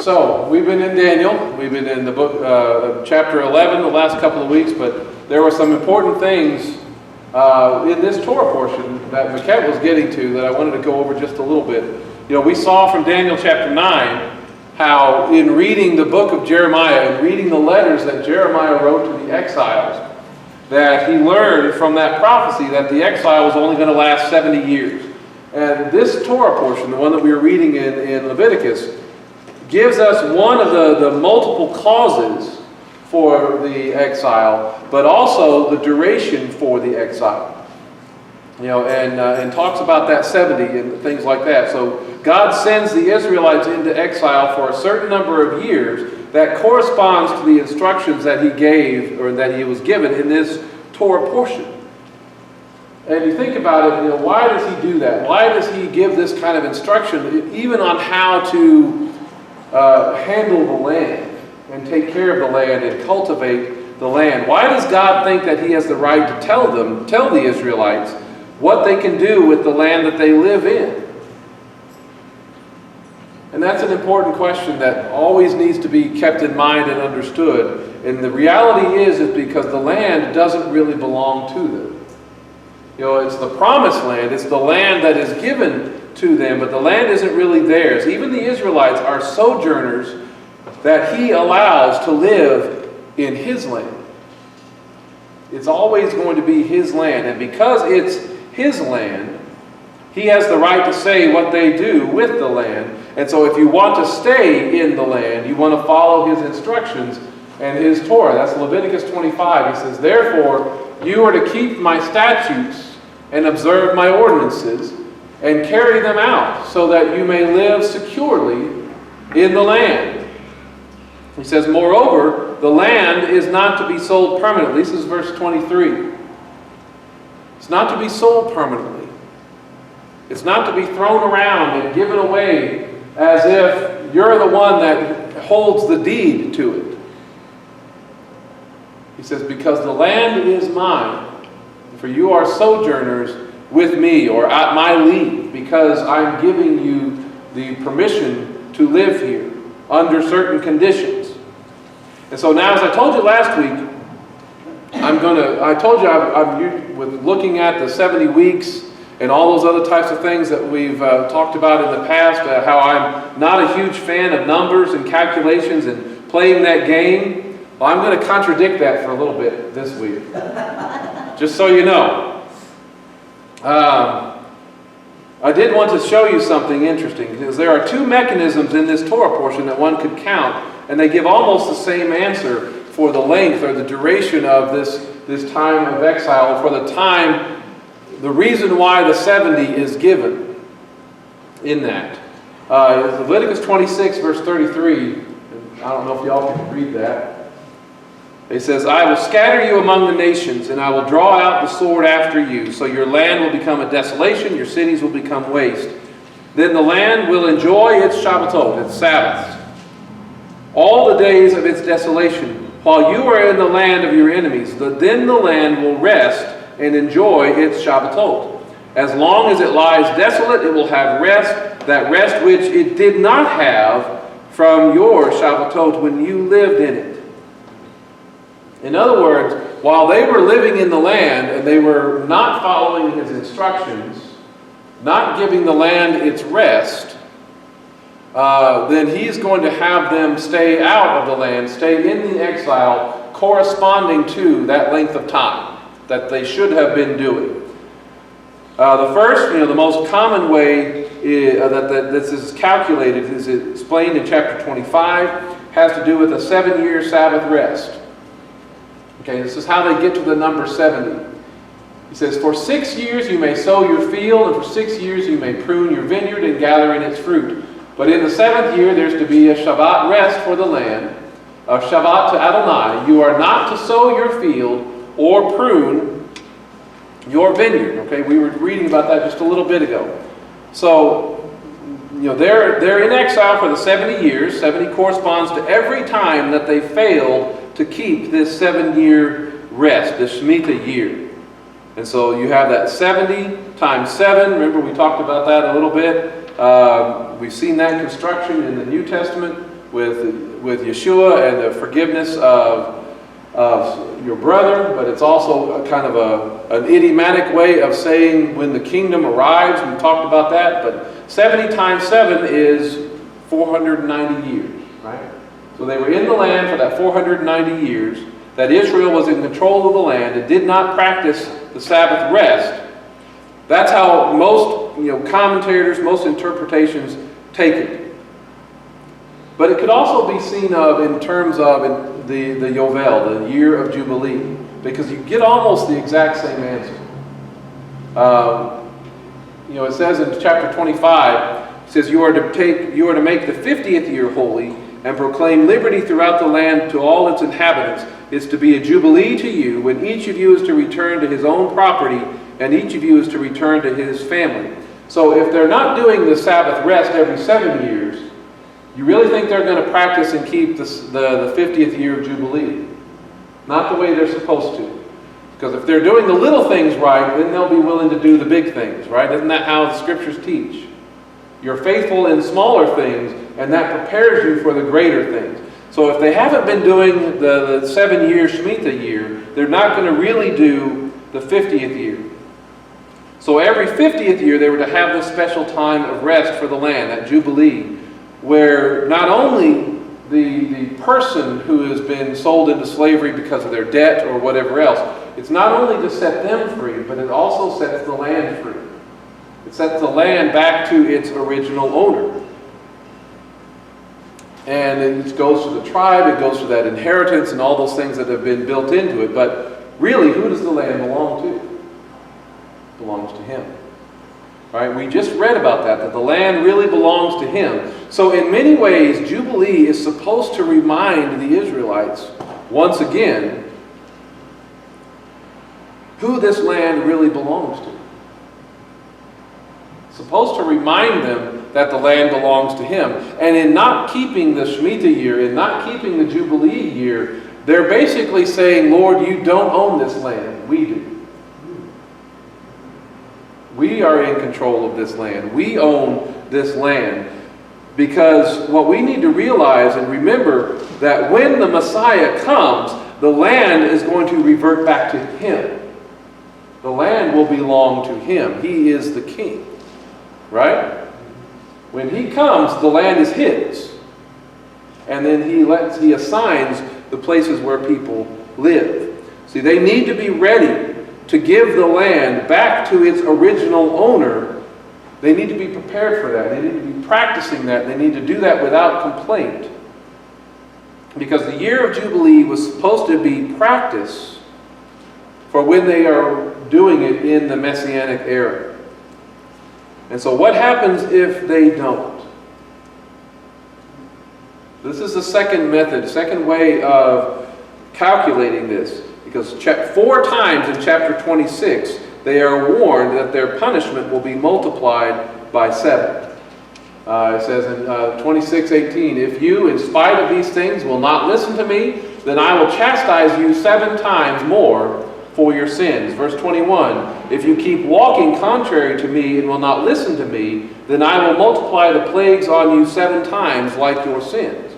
So, we've been in Daniel. We've been in the book, chapter 11 the last couple of weeks, but there were some important things in this Torah portion that Maquette was getting to that I wanted to go over just a little bit. You know, we saw from Daniel chapter 9 how in reading the book of Jeremiah and reading the letters that Jeremiah wrote to the exiles, that he learned from that prophecy that the exile was only going to last 70 years. And this Torah portion, the one that we were reading in Leviticus, gives us one of the multiple causes for the exile, but also the duration for the exile. You know, and talks about that 70 and things like that. So God sends the Israelites into exile for a certain number of years that corresponds to the instructions that he gave, or that he was given in this Torah portion. And you think about it, you know, why does he do that? Why does he give this kind of instruction, even on how to handle the land and take care of the land and cultivate the land? Why does God think that he has the right to tell the Israelites what they can do with the land that they live in? And that's an important question that always needs to be kept in mind and understood. And the reality is because the land doesn't really belong to them. You know, it's the promised land. It's the land that is given to them, but the land isn't really theirs. Even the Israelites are sojourners that he allows to live in his land. It's always going to be his land. And because it's his land, he has the right to say what they do with the land. And so if you want to stay in the land, you want to follow his instructions and his Torah. That's Leviticus 25. He says, "Therefore, you are to keep my statutes and observe my ordinances and carry them out so that you may live securely in the land." He says, "Moreover, the land is not to be sold permanently." This is verse 23. It's not to be sold permanently. It's not to be thrown around and given away as if you're the one that holds the deed to it. He says, "Because the land is mine, for you are sojourners with me," or at my leave, because I'm giving you the permission to live here under certain conditions. And so now, as I told you last week, I told you I'm with looking at the 70 weeks and all those other types of things that we've talked about in the past, how I'm not a huge fan of numbers and calculations and playing that game. Well, I'm going to contradict that for a little bit this week, just so you know. I did want to show you something interesting, because there are two mechanisms in this Torah portion that one could count, and they give almost the same answer for the length or the duration of this time of exile, for the reason why the 70 is given in that. Leviticus 26, verse 33, I don't know if y'all can read that. It says, "I will scatter you among the nations, and I will draw out the sword after you. So your land will become a desolation, your cities will become waste. Then the land will enjoy its Shabbatot," its Sabbaths, "all the days of its desolation, while you are in the land of your enemies. Then the land will rest and enjoy its Shabbatot. As long as it lies desolate, it will have rest, that rest which it did not have from your Shabbatot when you lived in it." In other words, while they were living in the land and they were not following his instructions, not giving the land its rest, then he's going to have them stay out of the land, stay in the exile, corresponding to that length of time that they should have been doing. The first, the most common way that this is calculated is explained in chapter 25, has to do with a 7-year Sabbath rest. Okay, this is how they get to the number 70. He says, "For 6 years you may sow your field, and for 6 years you may prune your vineyard and gather in its fruit. But in the 7th year there's to be a Shabbat rest for the land, a Shabbat to Adonai. You are not to sow your field or prune your vineyard." Okay, we were reading about that just a little bit ago. So, they're in exile for the 70 years. 70 corresponds to every time that they failed to keep this 7-year rest, this Shemitah year. And so you have that 70 times 7. Remember, we talked about that a little bit. We've seen that construction in the New Testament with Yeshua and the forgiveness of your brother, but it's also a kind of an idiomatic way of saying when the kingdom arrives. We talked about that, but 70 times 7 is 490 years, right? So they were in the land for that 490 years, that Israel was in control of the land and did not practice the Sabbath rest. That's how most commentators, most interpretations take it. But it could also be seen of in terms of the Yovel, the year of Jubilee, because you get almost the exact same answer. It says in chapter 25, it says, you are to make the 50th year holy and proclaim liberty throughout the land to all its inhabitants. It's to be a jubilee to you, when each of you is to return to his own property, and each of you is to return to his family. So if they're not doing the Sabbath rest every 7 years, you really think they're going to practice and keep the 50th year of Jubilee? Not the way they're supposed to. Because if they're doing the little things right, then they'll be willing to do the big things, right? Isn't that how the scriptures teach? You're faithful in smaller things, and that prepares you for the greater things. So if they haven't been doing the 7 year Shemitah year, they're not going to really do the 50th year. So every 50th year they were to have this special time of rest for the land, that Jubilee, where not only the person who has been sold into slavery because of their debt or whatever else, it's not only to set them free, but it also sets the land free. It sets the land back to its original owner. And it goes to the tribe, it goes to that inheritance and all those things that have been built into it. But really, who does the land belong to? It belongs to him. Right? We just read about that the land really belongs to him. So in many ways, Jubilee is supposed to remind the Israelites, once again, who this land really belongs to. It's supposed to remind them that the land belongs to him. And in not keeping the Shemitah year, in not keeping the Jubilee year, they're basically saying, Lord, you don't own this land. We do. We are in control of this land. We own this land. Because what we need to realize and remember that when the Messiah comes, the land is going to revert back to him. The land will belong to him. He is the king. Right? When he comes, the land is his. And then he assigns the places where people live. See, they need to be ready to give the land back to its original owner. They need to be prepared for that. They need to be practicing that. They need to do that without complaint. Because the year of Jubilee was supposed to be practice for when they are doing it in the Messianic era. And so what happens if they don't? This is the second method, second way of calculating this. Because 4 times in chapter 26, they are warned that their punishment will be multiplied by 7. It says in 26:18, if you, in spite of these things, will not listen to me, then I will chastise you 7 times more for your sins. Verse 21, if you keep walking contrary to me and will not listen to me, then I will multiply the plagues on you 7 times like your sins.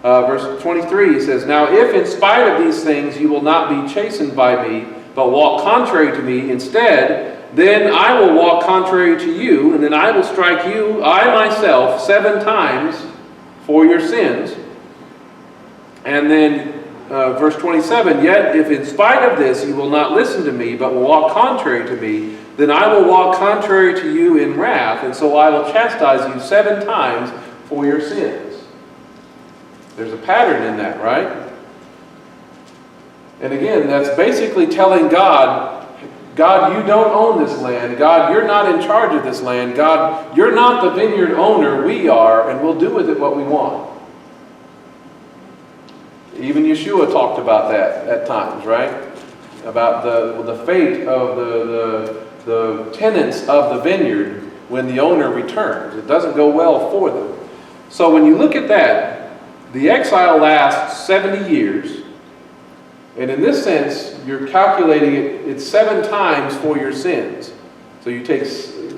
Verse 23 says, now if in spite of these things you will not be chastened by me, but walk contrary to me instead, then I will walk contrary to you, and then I will strike you, I myself, 7 times for your sins. And then verse 27, yet if in spite of this you will not listen to me, but will walk contrary to me, then I will walk contrary to you in wrath, and so I will chastise you 7 times for your sins. There's a pattern in that, right? And again, that's basically telling God, God, you don't own this land. God, you're not in charge of this land. God, you're not the vineyard owner. We are, and we'll do with it what we want. Even Yeshua talked about that at times, right? About the fate of the tenants of the vineyard when the owner returns. It doesn't go well for them. So when you look at that, the exile lasts 70 years. And in this sense, you're calculating it's 7 times for your sins. So you take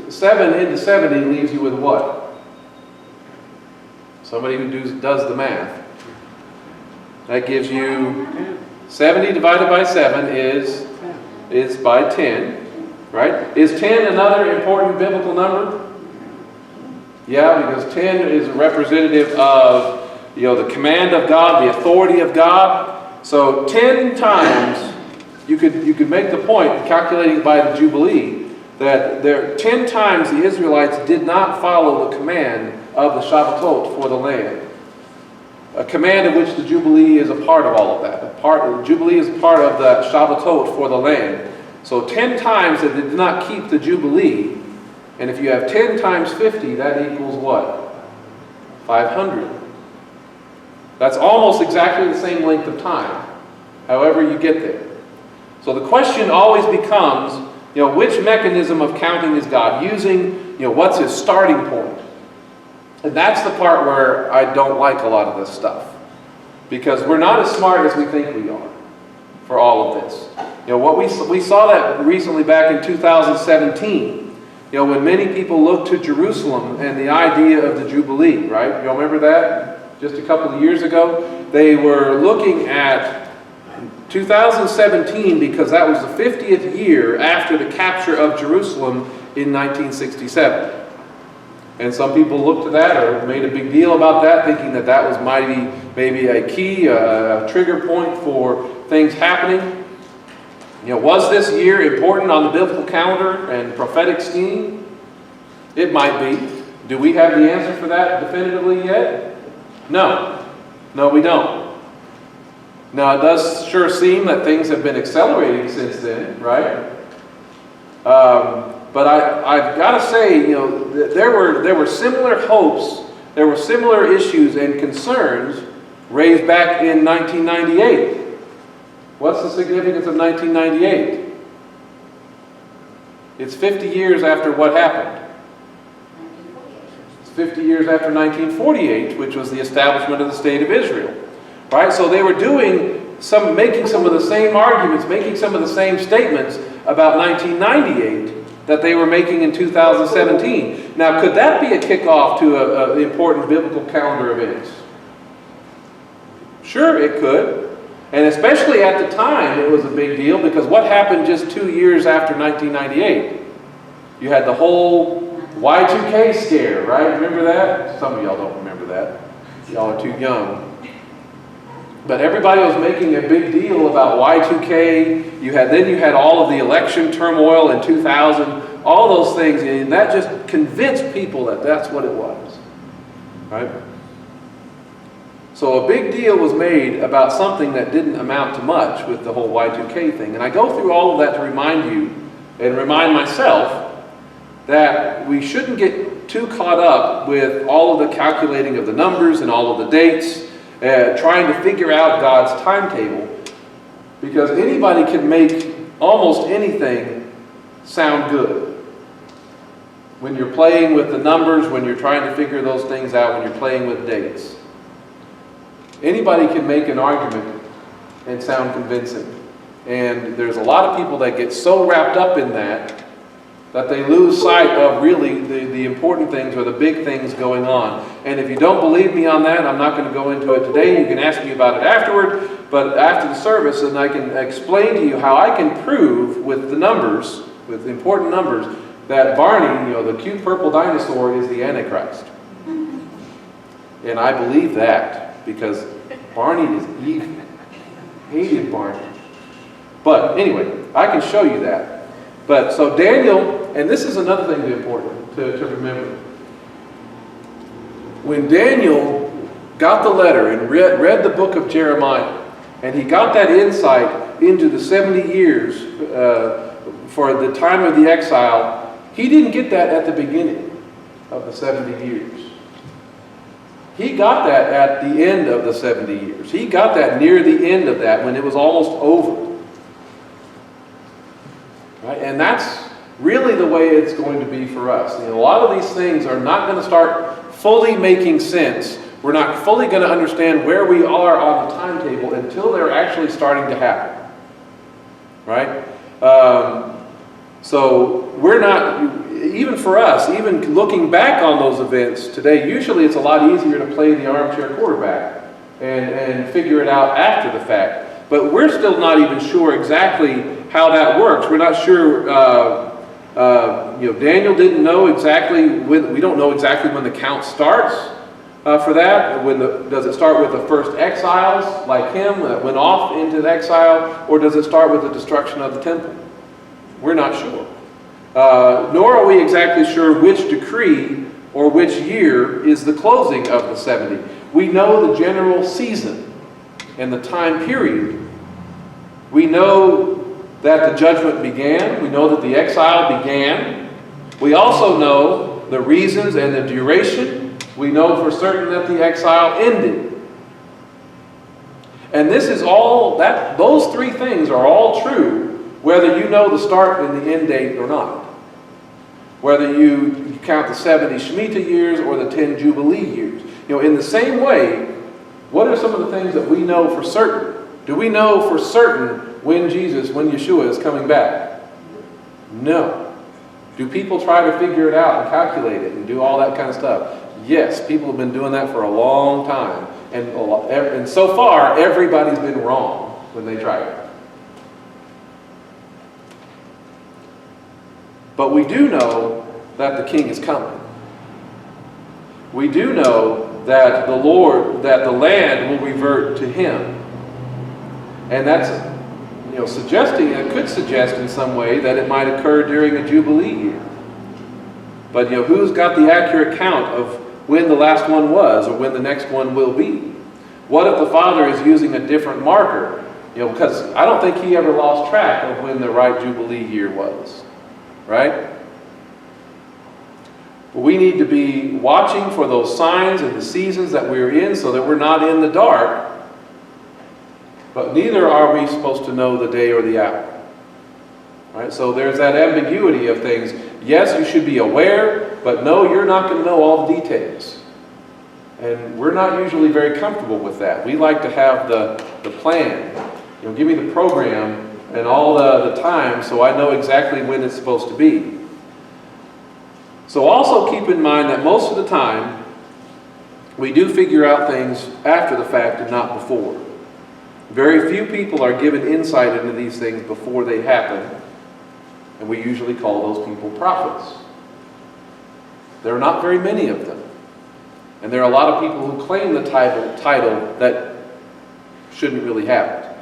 7 into 70 leaves you with what? Somebody who does the math. That gives you 70 divided by 7 is by 10, right? Is 10 another important biblical number? Yeah, because 10 is a representative of, the command of God, the authority of God. So 10 times, you could make the point, calculating by the Jubilee, that 10 times the Israelites did not follow the command of the Shabbatot for the land. A command of which the Jubilee is a part of all of that. The Jubilee is part of the Shabbatot for the land. So 10 times that they did not keep the Jubilee, and if you have 10 times 50, that equals what? 500. That's almost exactly the same length of time, however you get there. So the question always becomes, which mechanism of counting is God using? What's his starting point? And that's the part where I don't like a lot of this stuff. Because we're not as smart as we think we are for all of this. What we saw that recently back in 2017. When many people looked to Jerusalem and the idea of the Jubilee, right? You all remember that? Just a couple of years ago, they were looking at 2017 because that was the 50th year after the capture of Jerusalem in 1967. And some people looked to that or made a big deal about that, thinking that that was maybe a key, a trigger point for things happening. Was this year important on the biblical calendar and prophetic scheme? It might be. Do we have the answer for that definitively yet? No. No, we don't. Now, it does sure seem that things have been accelerating since then, right? But I've got to say, there were similar hopes, there were similar issues and concerns raised back in 1998. What's the significance of 1998? It's 50 years after what happened? It's 50 years after 1948, which was the establishment of the State of Israel. Right? So they were making some of the same arguments, making some of the same statements about 1998 that they were making in 2017. Now, could that be a kickoff to an important biblical calendar events? Sure, it could. And especially at the time, it was a big deal because what happened just 2 years after 1998? You had the whole Y2K scare, right? Remember that? Some of y'all don't remember that. Y'all are too young. But everybody was making a big deal about Y2K. Then you had all of the election turmoil in 2000, all those things, and that just convinced people that that's what it was, right? So a big deal was made about something that didn't amount to much with the whole Y2K thing. And I go through all of that to remind you and remind myself that we shouldn't get too caught up with all of the calculating of the numbers and all of the dates, trying to figure out God's timetable, because anybody can make almost anything sound good. When you're playing with the numbers, when you're trying to figure those things out, when you're playing with dates. Anybody can make an argument and sound convincing. And there's a lot of people that get so wrapped up in that they lose sight of really the important things or the big things going on. And if you don't believe me on that, I'm not going to go into it today. You can ask me about it afterward, but after the service, and I can explain to you how I can prove with the numbers, with important numbers, that Barney, the cute purple dinosaur, is the Antichrist. And I believe that because Barney is evil. Hated Barney. But anyway, I can show you that. But so Daniel, and this is another thing important to remember. When Daniel got the letter and read the book of Jeremiah, and he got that insight into the 70 years for the time of the exile, he didn't get that at the beginning of the 70 years. He got that at the end of the 70 years. He got that near the end of that when it was almost over. Right? And that's really the way it's going to be for us. A lot of these things are not going to start fully making sense. We're not fully going to understand where we are on the timetable until they're actually starting to happen. Right? So we're not, even for us, even looking back on those events today, usually it's a lot easier to play the armchair quarterback and figure it out after the fact. But we're still not even sure exactly how that works. We're not sure. Daniel didn't know exactly when. We don't know exactly when the count starts for that. Does it start with the first exiles like him that went off into the exile, or does it start with the destruction of the temple? We're not sure. Nor are we exactly sure which decree or which year is the closing of the 70. We know the general season and the time period. We know that the judgment began. We know that the exile began. We also know the reasons and the duration. We know for certain that the exile ended. And this is all, those three things are all true, whether you know the start and the end date or not. Whether you count the 70 Shemitah years or the 10 Jubilee years. In the same way, what are some of the things that we know for certain? Do we know for certain when Yeshua is coming back? No. Do people try to figure it out and calculate it and do all that kind of stuff? Yes, people have been doing that for a long time. And so far, everybody's been wrong when they try it. But we do know that the king is coming. We do know that the land will revert to him. And that's, suggesting, it could suggest in some way that it might occur during a Jubilee year. But, who's got the accurate count of when the last one was or when the next one will be? What if the Father is using a different marker? Because I don't think he ever lost track of when the right Jubilee year was. Right? But we need to be watching for those signs and the seasons that we're in so that we're not in the dark. But neither are we supposed to know the day or the hour. Right? So there's that ambiguity of things. Yes, you should be aware, but no, you're not going to know all the details. And we're not usually very comfortable with that. We like to have the plan. Give me the program and all the time so I know exactly when it's supposed to be. So also keep in mind that most of the time we do figure out things after the fact and not before. Very few people are given insight into these things before they happen, and we usually call those people prophets. There are not very many of them. And there are a lot of people who claim the title that shouldn't really have it.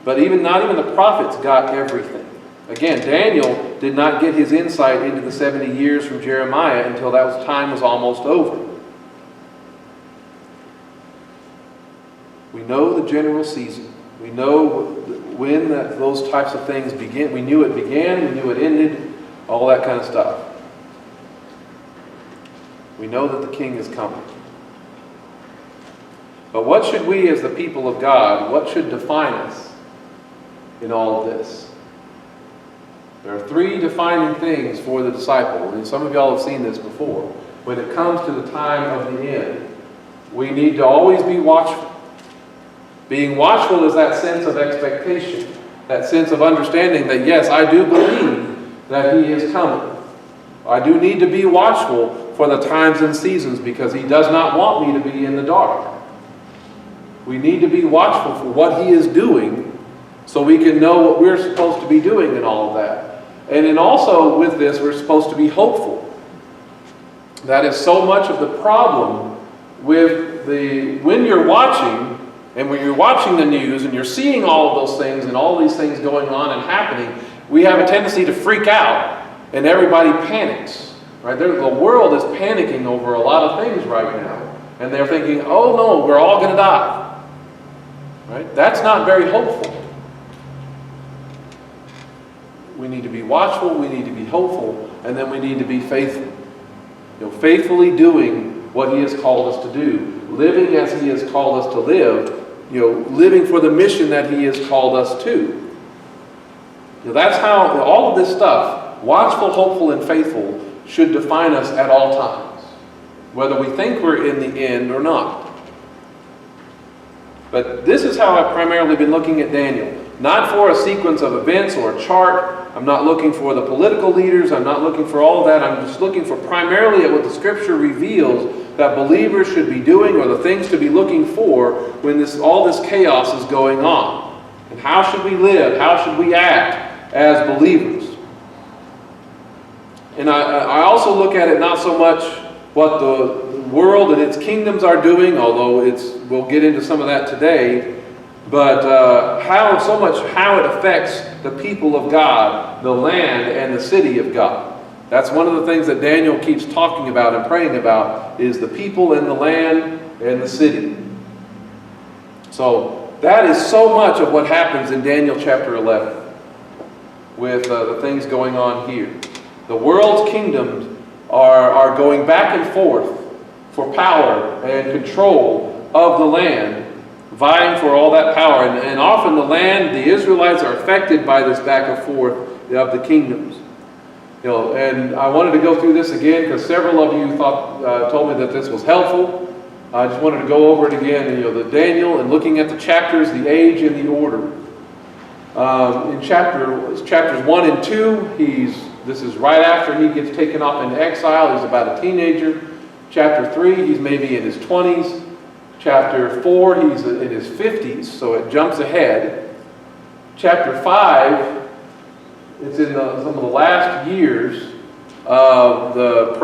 But not even the prophets got everything. Again, Daniel did not get his insight into the 70 years from Jeremiah until time was almost over. We know the general season. We know when those types of things begin. We knew it began, we knew it ended, all that kind of stuff. We know that the king is coming. But what should we as the people of God, what should define us in all of this? There are three defining things for the disciple, and some of y'all have seen this before. When it comes to the time of the end, we need to always be watchful. Being watchful is that sense of expectation, that sense of understanding that, yes, I do believe that he is coming. I do need to be watchful for the times and seasons because he does not want me to be in the dark. We need to be watchful for what he is doing so we can know what we're supposed to be doing in all of that. And then also with this, we're supposed to be hopeful. That is so much of the problem with when you're watching, and when you're watching the news and you're seeing all of those things and all these things going on and happening, we have a tendency to freak out and everybody panics. Right? The world is panicking over a lot of things right now. And they're thinking, oh no, we're all going to die. Right? That's not very hopeful. We need to be watchful, we need to be hopeful, and then we need to be faithful. Faithfully doing what he has called us to do, living as he has called us to live, living for the mission that he has called us to. That's how all of this stuff, watchful, hopeful, and faithful, should define us at all times, whether we think we're in the end or not. But this is how I've primarily been looking at Daniel. not for a sequence of events or a chart. I'm not looking for the political leaders. I'm not looking for all of that. I'm just looking for primarily at what the Scripture reveals that believers should be doing, or the things to be looking for when all this chaos is going on. And how should we live? How should we act as believers? And I also look at it not so much what the world and its kingdoms are doing, although we'll get into some of that today, but how it affects the people of God, the land and the city of God. That's one of the things that Daniel keeps talking about and praying about, is the people and the land and the city. So that is so much of what happens in Daniel chapter 11 with the things going on here. The world's kingdoms are going back and forth for power and control of the land, vying for all that power. And often the Israelites are affected by this back and forth of the kingdoms. And I wanted to go through this again because several of you told me that this was helpful. I just wanted to go over it again. The Daniel, and looking at the chapters, the age and the order. In chapters 1 and 2, this is right after he gets taken off into exile. He's about a teenager. Chapter 3, he's maybe in his 20s. Chapter 4, he's in his 50s, so it jumps ahead. Chapter 5, it's in some of the last years of the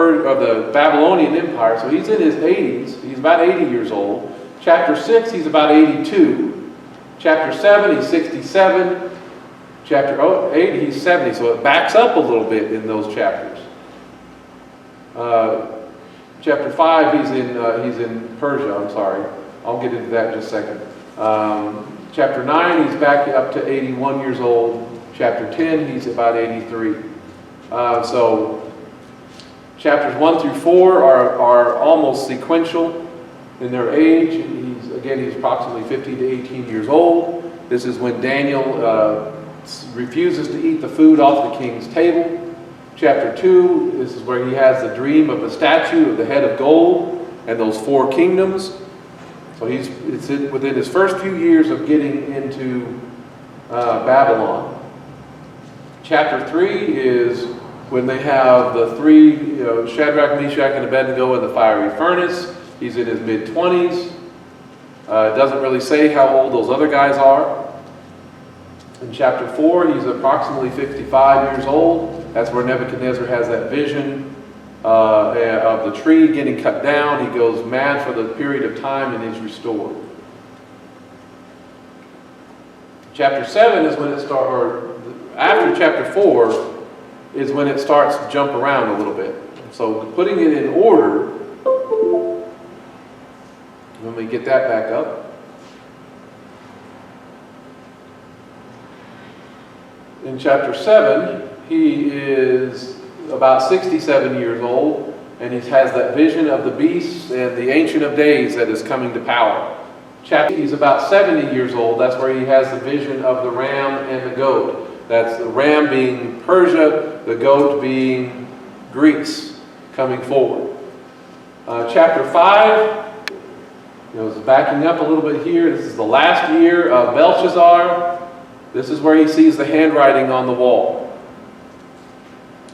Babylonian Empire, so he's in his 80s. He's about 80 years old. Chapter 6, he's about 82. Chapter 7, he's 67. Chapter 8, he's 70, so it backs up a little bit in those chapters. Chapter 5, he's in Persia, I'm sorry. I'll get into that in just a second. Chapter 9, he's back up to 81 years old. Chapter 10, he's about 83. So chapters 1 through 4 are almost sequential in their age. He's approximately 15 to 18 years old. This is when Daniel refuses to eat the food off the king's table. Chapter 2, this is where he has the dream of the statue of the head of gold and those 4 kingdoms. So it's within his first few years of getting into Babylon. Chapter 3 is when they have the 3, Shadrach, Meshach, and Abednego in the fiery furnace. He's in his mid-20s. It doesn't really say how old those other guys are. In chapter 4, he's approximately 55 years old. That's where Nebuchadnezzar has that vision of the tree getting cut down. He goes mad for the period of time and is restored. Chapter 7 is when it starts, or after chapter 4 is when it starts to jump around a little bit. So putting it in order, let me get that back up. In chapter 7, he is about 67 years old, and he has that vision of the beast and the Ancient of Days that is coming to power. He's about 70 years old. That's where he has the vision of the ram and the goat. That's the ram being Persia, the goat being Greece coming forward. Chapter 5, is backing up a little bit here. This is the last year of Belshazzar. This is where he sees the handwriting on the wall.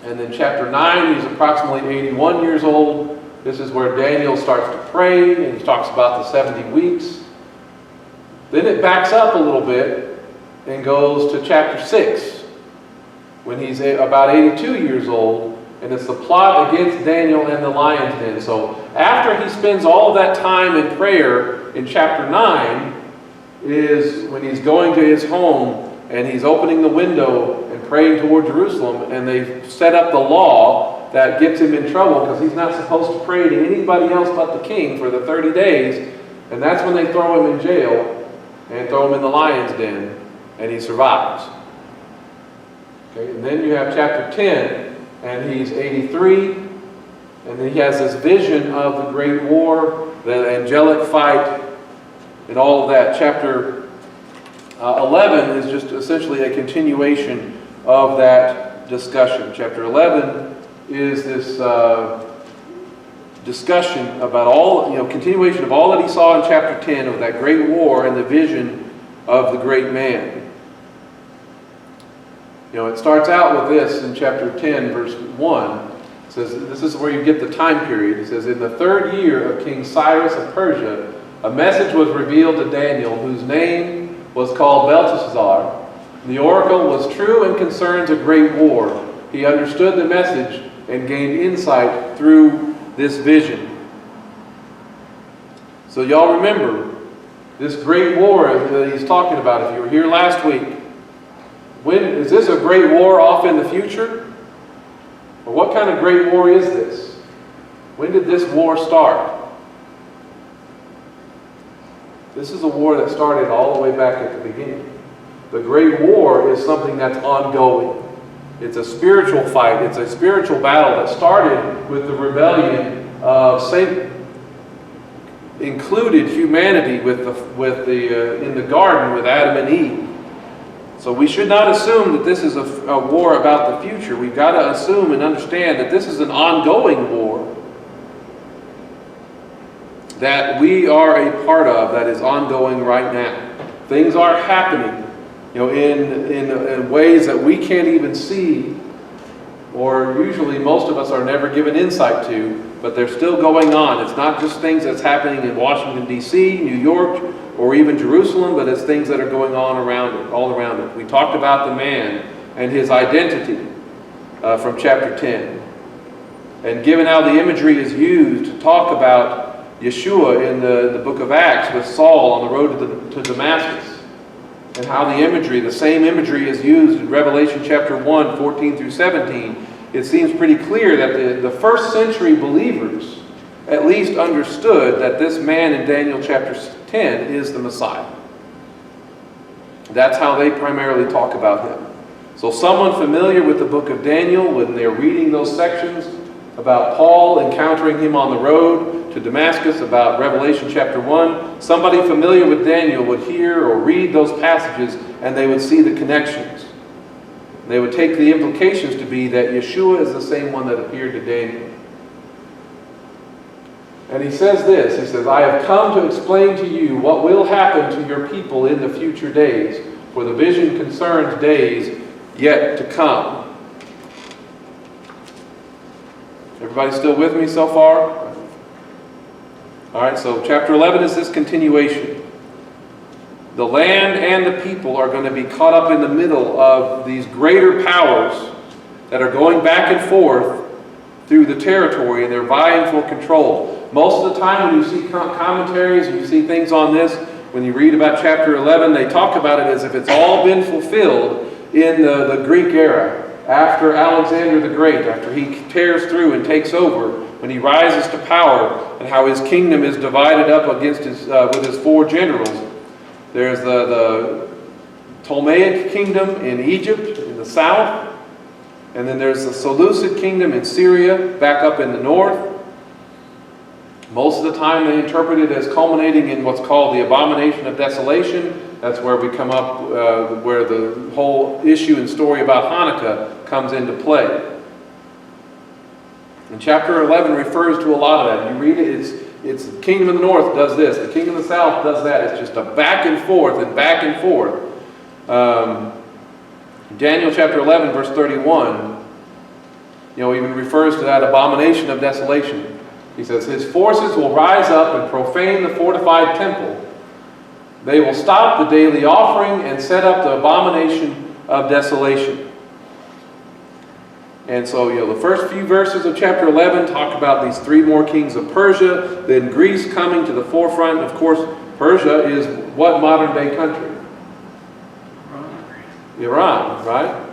And then chapter 9, he's approximately 81 years old. This is where Daniel starts to pray, and he talks about the 70 weeks. Then it backs up a little bit and goes to chapter 6, when he's about 82 years old, and it's the plot against Daniel and the lion's den. So after he spends all of that time in prayer in chapter 9, is when he's going to his home and he's opening the window and praying toward Jerusalem, and they've set up the law that gets him in trouble because he's not supposed to pray to anybody else but the king for the 30 days, and that's when they throw him in jail and throw him in the lion's den, and he survives. Okay, and then you have chapter 10, and he's 83, and then he has this vision of the great war, the angelic fight, and all of that. Chapter 11 is just essentially a continuation of that discussion. Chapter 11 is this discussion about continuation of all that he saw in chapter 10 of that great war and the vision of the great man. It starts out with this in chapter 10, verse 1. It says, this is where you get the time period. It says, in the 3rd year of King Cyrus of Persia, a message was revealed to Daniel, whose name was called Belteshazzar. The oracle was true and concerns a great war. He understood the message and gained insight through this vision. So y'all remember, this great war that he's talking about, if you were here last week, is this a great war off in the future? Or what kind of great war is this? When did this war start? This is a war that started all the way back at the beginning. The great war is something that's ongoing. It's a spiritual fight. It's a spiritual battle that started with the rebellion of Satan. Included humanity in the garden with Adam and Eve. So we should not assume that this is a war about the future. We've got to assume and understand that this is an ongoing war that we are a part of, that is ongoing right now. Things are happening, in ways that we can't even see, or usually most of us are never given insight to, but they're still going on. It's not just things that's happening in Washington, D.C., New York, or even Jerusalem, but it's things that are going on around it, all around it. We talked about the man and his identity from chapter 10. And given how the imagery is used to talk about Yeshua in the book of Acts with Saul on the road to Damascus, and how the same imagery is used in Revelation chapter 1, 14 through 17, it seems pretty clear that the first century believers at least understood that this man in Daniel chapter 10 is the Messiah. That's how they primarily talk about him. So someone familiar with the book of Daniel, when they're reading those sections about Paul encountering him on the road to Damascus, about Revelation chapter 1, somebody familiar with Daniel would hear or read those passages and they would see the connections. They would take the implications to be that Yeshua is the same one that appeared to Daniel. And he says this, he says, I have come to explain to you what will happen to your people in the future days, for the vision concerns days yet to come. Everybody still with me so far? All right, so chapter 11 is this continuation. The land and the people are going to be caught up in the middle of these greater powers that are going back and forth through the territory, and they're vying for control. Most of the time when you see commentaries and you see things on this, when you read about chapter 11, they talk about it as if it's all been fulfilled in the Greek era. After Alexander the Great, after he tears through and takes over, when he rises to power, and how his kingdom is divided up against with his 4 generals. There's the Ptolemaic kingdom in Egypt, in the south, and then there's the Seleucid kingdom in Syria, back up in the north. Most of the time they interpret it as culminating in what's called the abomination of desolation. That's where we come up, where the whole issue and story about Hanukkah comes into play. And chapter 11 refers to a lot of that. You read it, it's the kingdom of the north does this, the kingdom of the south does that. It's just a back and forth and back and forth. Daniel chapter 11 verse 31, even refers to that abomination of desolation. He says, his forces will rise up and profane the fortified temple. They will stop the daily offering and set up the abomination of desolation. And so, the first few verses of chapter 11 talk about these 3 more kings of Persia, then Greece coming to the forefront. Of course, Persia is what modern day country? Iran, right?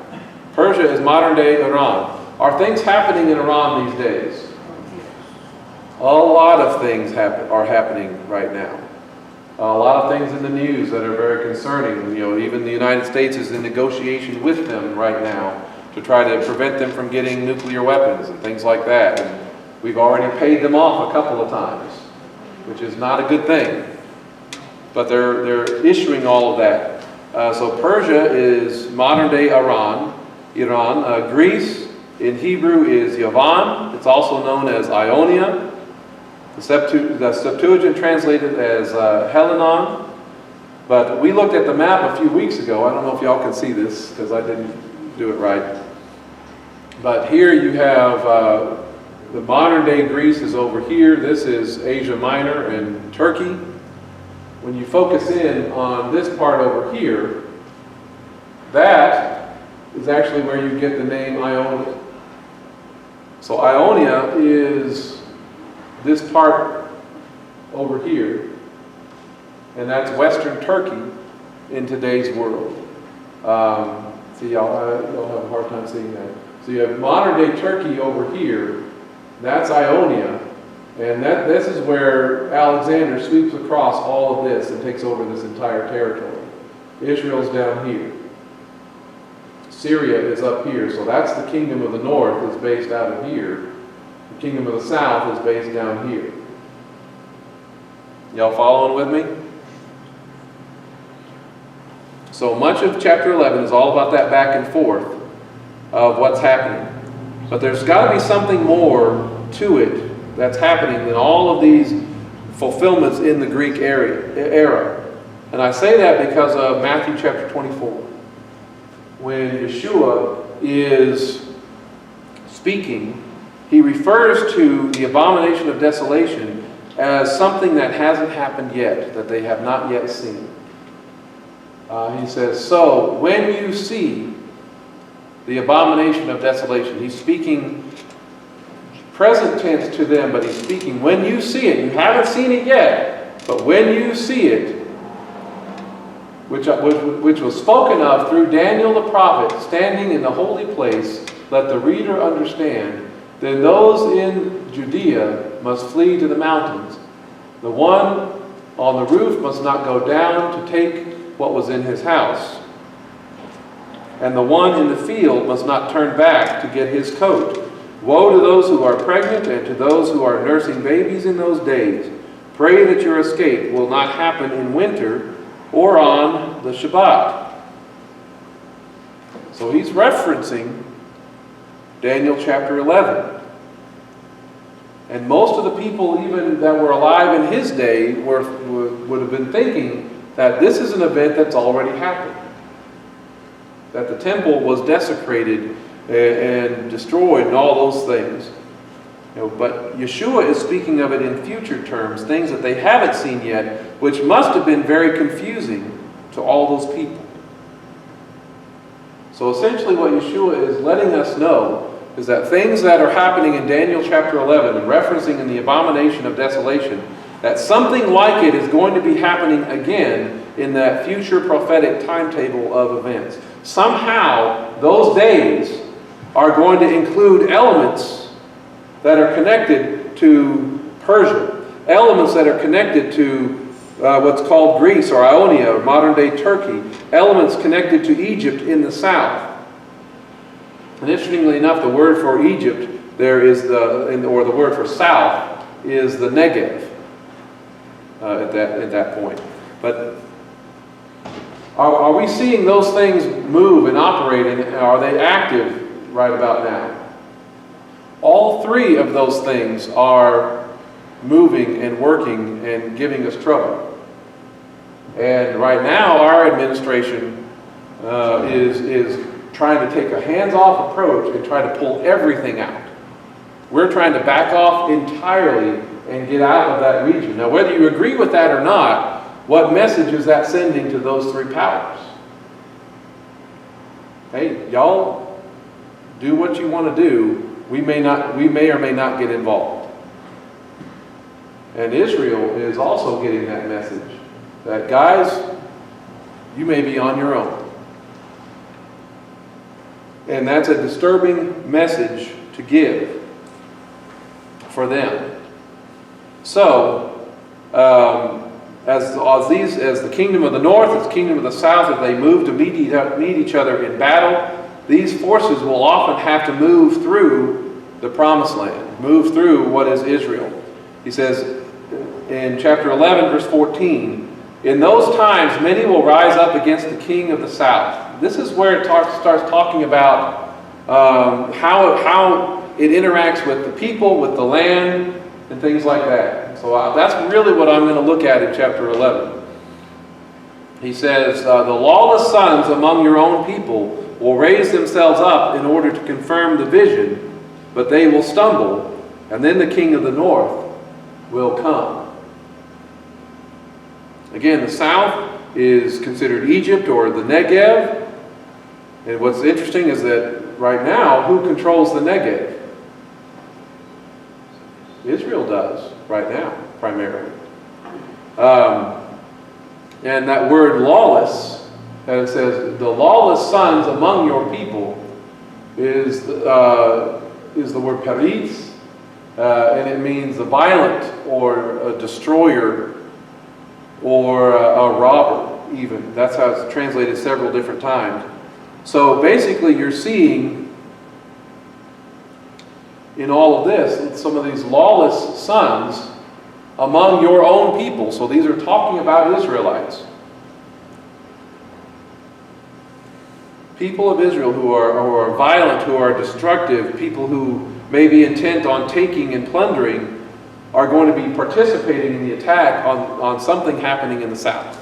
Persia is modern day Iran. Are things happening in Iran these days? A lot of things are happening right now. A lot of things in the news that are very concerning. Even the United States is in negotiation with them right now to try to prevent them from getting nuclear weapons and things like that. And we've already paid them off a couple of times, which is not a good thing. But they're issuing all of that. So Persia is modern-day Iran. Greece, in Hebrew, is Yavan. It's also known as Ionia. The Septuagint translated as Helenon. But we looked at the map a few weeks ago. I don't know if y'all can see this, because I didn't do it right. But here you have the modern day Greece is over here. This is Asia Minor and Turkey. When you focus in on this part over here, that is actually where you get the name Ionia. So Ionia is this part over here, and that's Western Turkey in today's world. See, y'all have a hard time seeing that. So you have modern day Turkey over here, that's Ionia, and this is where Alexander sweeps across all of this and takes over this entire territory. Israel's down here. Syria is up here, so that's the kingdom of the north is based out of here. The kingdom of the south is based down here. Y'all following with me? So much of chapter 11 is all about that back and forth of what's happening. But there's got to be something more to it that's happening than all of these fulfillments in the Greek era. And I say that because of Matthew chapter 24. When Yeshua is speaking, he refers to the abomination of desolation as something that hasn't happened yet, that they have not yet seen. He says, so when you see the abomination of desolation, he's speaking present tense to them, but he's speaking when you see it. You haven't seen it yet, but when you see it, which was spoken of through Daniel the prophet, standing in the holy place, let the reader understand, then those in Judea must flee to the mountains. The one on the roof must not go down to take what was in his house. And the one in the field must not turn back to get his coat. Woe to those who are pregnant and to those who are nursing babies in those days. Pray that your escape will not happen in winter or on the Shabbat. So he's referencing Daniel chapter 11. And most of the people even that were alive in his day would have been thinking that this is an event that's already happened. That the temple was desecrated and destroyed and all those things. But Yeshua is speaking of it in future terms, things that they haven't seen yet, which must have been very confusing to all those people. So essentially what Yeshua is letting us know is that things that are happening in Daniel chapter 11 and referencing in the abomination of desolation, that something like it is going to be happening again in that future prophetic timetable of events. Somehow those days are going to include elements that are connected to Persia, elements that are connected to what's called Greece or Ionia or modern-day Turkey, elements connected to Egypt in the south. And interestingly enough, the word for Egypt there is the word for south is the Negev at that point. But are we seeing those things move and operate, and are they active right about now? All three of those things are moving and working and giving us trouble. And right now, our administration is trying to take a hands-off approach and try to pull everything out. We're trying to back off entirely and get out of that region. Now, whether you agree with that or not, what message is that sending to those three powers? Hey, y'all do what you want to do. We may or may not get involved. And Israel is also getting that message that, guys, you may be on your own. And that's a disturbing message to give for them. So, as the kingdom of the north, as the kingdom of the south, as they move to meet each other in battle, these forces will often have to move through the promised land, move through what is Israel. He says in chapter 11, verse 14, in those times many will rise up against the king of the south. This is where it starts talking about how it interacts with the people, with the land, and things like that. So that's really what I'm going to look at in chapter 11. He says, the lawless sons among your own people will raise themselves up in order to confirm the vision, but they will stumble, and then the king of the north will come. Again, the south is considered Egypt or the Negev. And what's interesting is that right now, who controls the Negev? Israel does right now, primarily. And that word lawless, and it says, the lawless sons among your people is the word peritz, and it means the violent or a destroyer or a robber even. That's how it's translated several different times. So basically you're seeing in all of this some of these lawless sons among your own people. So these are talking about Israelites. People of Israel who are violent, who are destructive, people who may be intent on taking and plundering, are going to be participating in the attack on something happening in the south.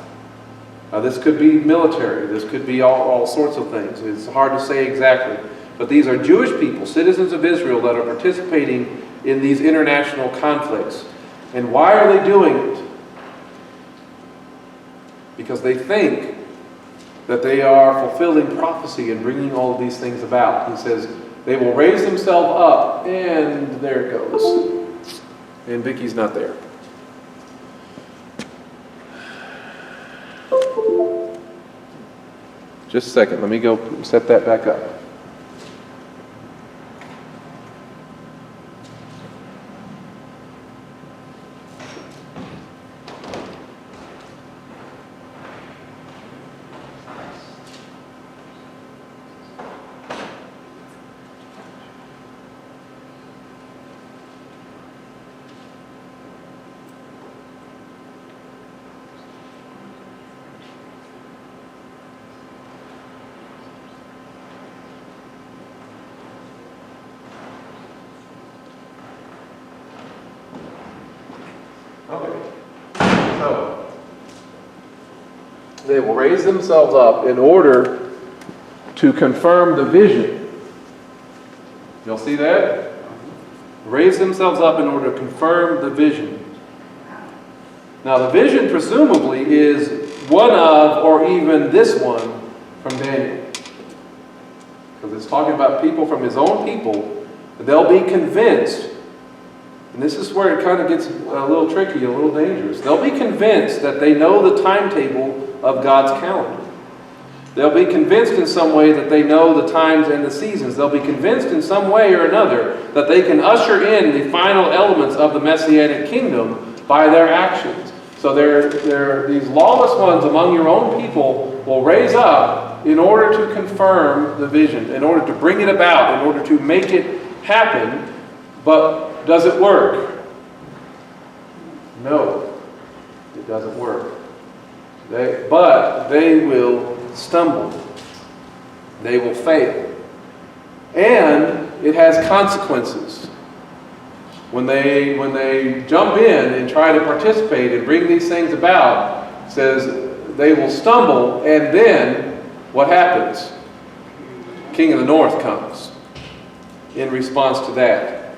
This could be military. This could be all sorts of things. It's hard to say exactly. But these are Jewish people, citizens of Israel, that are participating in these international conflicts. And why are they doing it? Because they think that they are fulfilling prophecy and bringing all of these things about. He says, they will raise themselves up, and there it goes. And Vicky's not there. Just a second, let me go set that back up. So, they will raise themselves up in order to confirm the vision. You'll see that? Raise themselves up in order to confirm the vision. Now, the vision presumably is one of, or even this one, from Daniel. Because it's talking about people from his own people. They'll be convinced. And this is where it kind of gets a little tricky, a little dangerous. They'll be convinced that they know the timetable of God's calendar. They'll be convinced in some way that they know the times and the seasons. They'll be convinced in some way or another that they can usher in the final elements of the Messianic kingdom by their actions. So these lawless ones among your own people will raise up in order to confirm the vision, in order to bring it about, in order to make it happen. But does it work? No, it doesn't work. But they will stumble. They will fail. And it has consequences. When they jump in and try to participate and bring these things about, it says they will stumble, and then what happens? King of the North comes in response to that.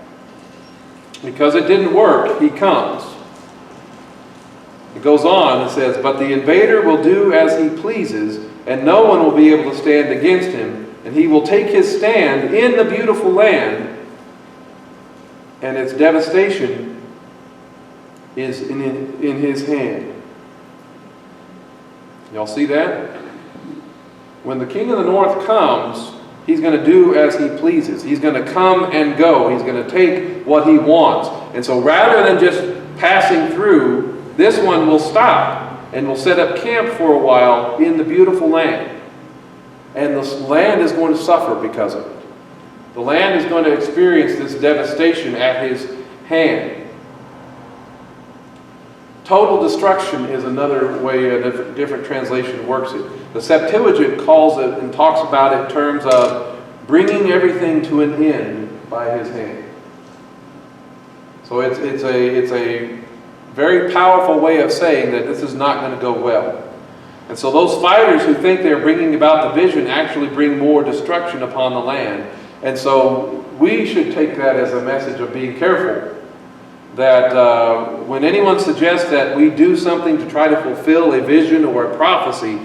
Because it didn't work, he comes. It goes on and says, but the invader will do as he pleases, and no one will be able to stand against him, and he will take his stand in the beautiful land, and its devastation is in his hand. Y'all see that? When the king of the north comes, he's going to do as he pleases. He's going to come and go. He's going to take what he wants. And so rather than just passing through, this one will stop and will set up camp for a while in the beautiful land. And the land is going to suffer because of it. The land is going to experience this devastation at his hand. Total destruction is another way a different translation works it. The Septuagint calls it and talks about it in terms of bringing everything to an end by his hand. So it's a very powerful way of saying that this is not going to go well. And so those fighters who think they're bringing about the vision actually bring more destruction upon the land. And so we should take that as a message of being careful. That when anyone suggests that we do something to try to fulfill a vision or a prophecy,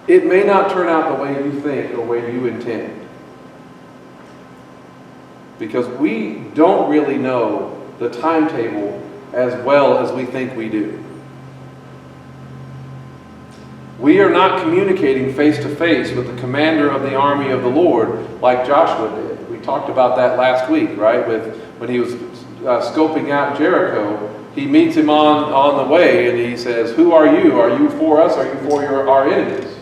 it may not turn out the way you think or the way you intend. Because we don't really know the timetable as well as we think we do. We are not communicating face to face with the commander of the army of the Lord like Joshua did. We talked about that last week, right? When he was scoping out Jericho, he meets him on the way and he says, "Who are you? Are you for us? Are you for our enemies?"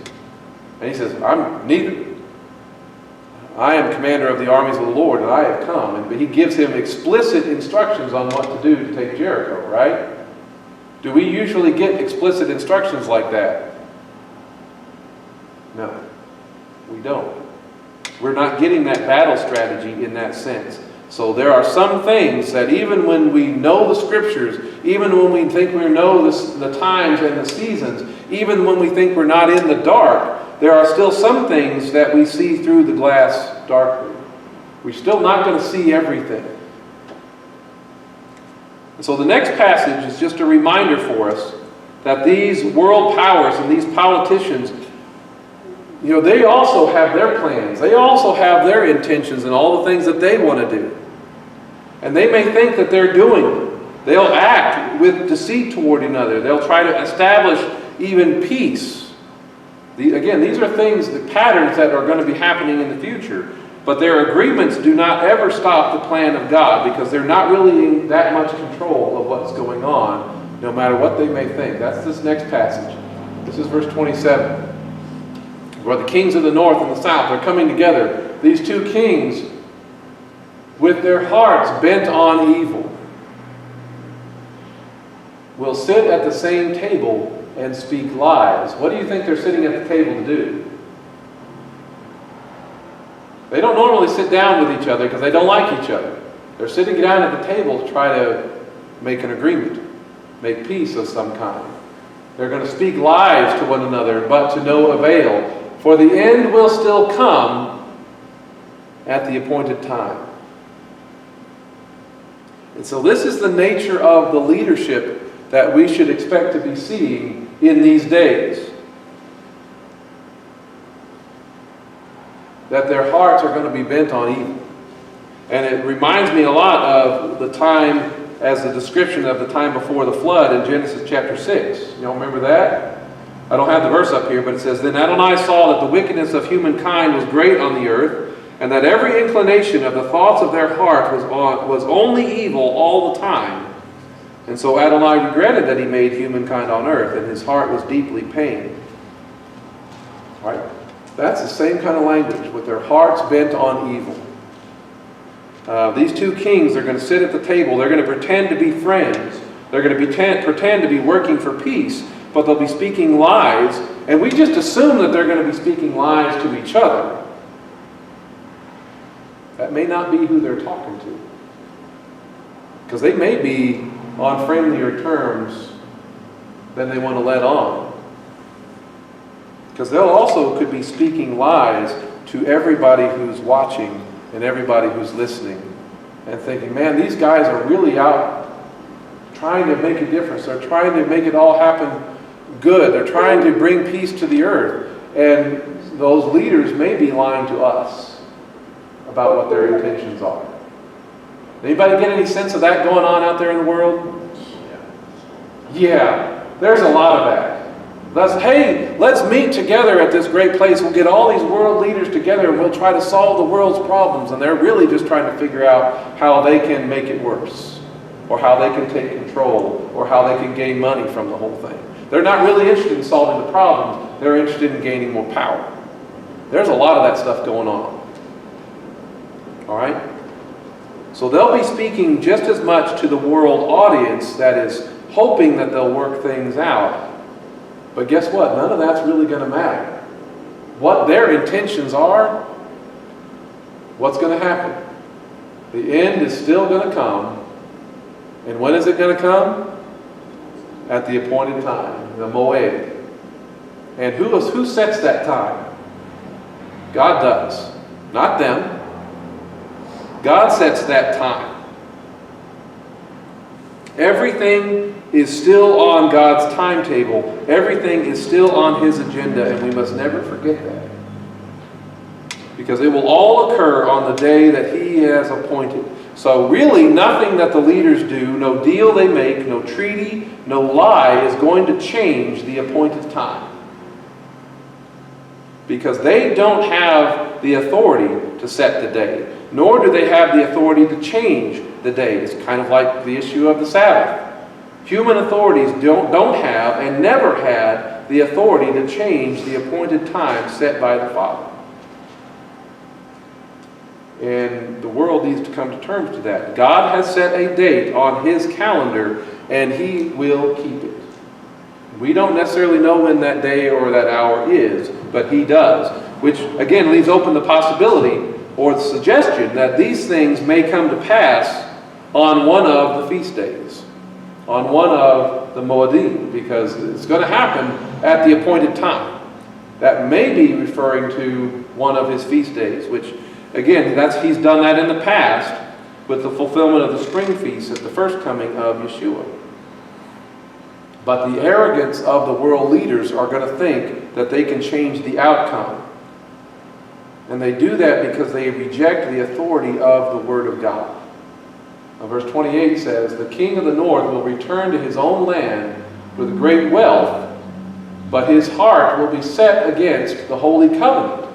And he says, "I'm neither. I am commander of the armies of the Lord, and I have come." But he gives him explicit instructions on what to do to take Jericho, right? Do we usually get explicit instructions like that? No, we don't. We're not getting that battle strategy in that sense. So there are some things that even when we know the scriptures, even when we think we know the times and the seasons, even when we think we're not in the dark, there are still some things that we see through the glass darkly. We're still not going to see everything. And so the next passage is just a reminder for us that these world powers and these politicians, they also have their plans. They also have their intentions and all the things that they want to do. And they may think that they're doing them. They'll act with deceit toward another. They'll try to establish even peace. Again, these are things, the patterns that are going to be happening in the future. But their agreements do not ever stop the plan of God, because they're not really in that much control of what's going on, no matter what they may think. That's this next passage. This is verse 27. Where the kings of the north and the south are coming together. These two kings, with their hearts bent on evil, will sit at the same table and speak lies. What do you think they're sitting at the table to do? They don't normally sit down with each other because they don't like each other. They're sitting down at the table to try to make an agreement, make peace of some kind. They're going to speak lies to one another, but to no avail. For the end will still come at the appointed time. And so this is the nature of the leadership that we should expect to be seeing in these days. That their hearts are going to be bent on evil. And it reminds me a lot of the time as the description of the time before the flood in Genesis chapter 6. Y'all remember that? I don't have the verse up here, but it says, "Then Adonai saw that the wickedness of humankind was great on the earth, and that every inclination of the thoughts of their heart was only evil all the time. And so Adonai regretted that he made humankind on earth, and his heart was deeply pained." Right? That's the same kind of language, with their hearts bent on evil. These two kings are going to sit at the table. They're going to pretend to be friends. They're going to pretend to be working for peace, but they'll be speaking lies. And we just assume that they're going to be speaking lies to each other. That may not be who they're talking to. Because they may be on friendlier terms than they want to let on. Because they'll also could be speaking lies to everybody who's watching and everybody who's listening and thinking, man, these guys are really out trying to make a difference. They're trying to make it all happen good. They're trying to bring peace to the earth. And those leaders may be lying to us about what their intentions are. Anybody get any sense of that going on out there in the world? Yeah, there's a lot of that. Let's meet together at this great place. We'll get all these world leaders together and we'll try to solve the world's problems. And they're really just trying to figure out how they can make it worse, or how they can take control, or how they can gain money from the whole thing. They're not really interested in solving the problems. They're interested in gaining more power. There's a lot of that stuff going on. All right? So they'll be speaking just as much to the world audience that is hoping that they'll work things out. But guess what? None of that's really going to matter. What their intentions are, what's going to happen? The end is still going to come. And when is it going to come? At the appointed time, the Moed. And who sets that time? God does, not them. God sets that time. Everything is still on God's timetable. Everything is still on His agenda, and we must never forget that. Because it will all occur on the day that He has appointed. So really, nothing that the leaders do, no deal they make, no treaty, no lie is going to change the appointed time. Because they don't have the authority to set the day, nor do they have the authority to change the day. It's kind of like the issue of the Sabbath. Human authorities don't have and never had the authority to change the appointed time set by the Father. And the world needs to come to terms to that. God has set a date on His calendar, and He will keep it. We don't necessarily know when that day or that hour is, but He does. Which, again, leaves open the possibility or the suggestion that these things may come to pass on one of the feast days, on one of the Moedim, because it's going to happen at the appointed time. That may be referring to one of His feast days, which, again, He's done that in the past with the fulfillment of the spring feast at the first coming of Yeshua. But the arrogance of the world leaders are going to think that they can change the outcome. And they do that because they reject the authority of the Word of God. Now, verse 28 says, "The king of the north will return to his own land with great wealth, but his heart will be set against the holy covenant.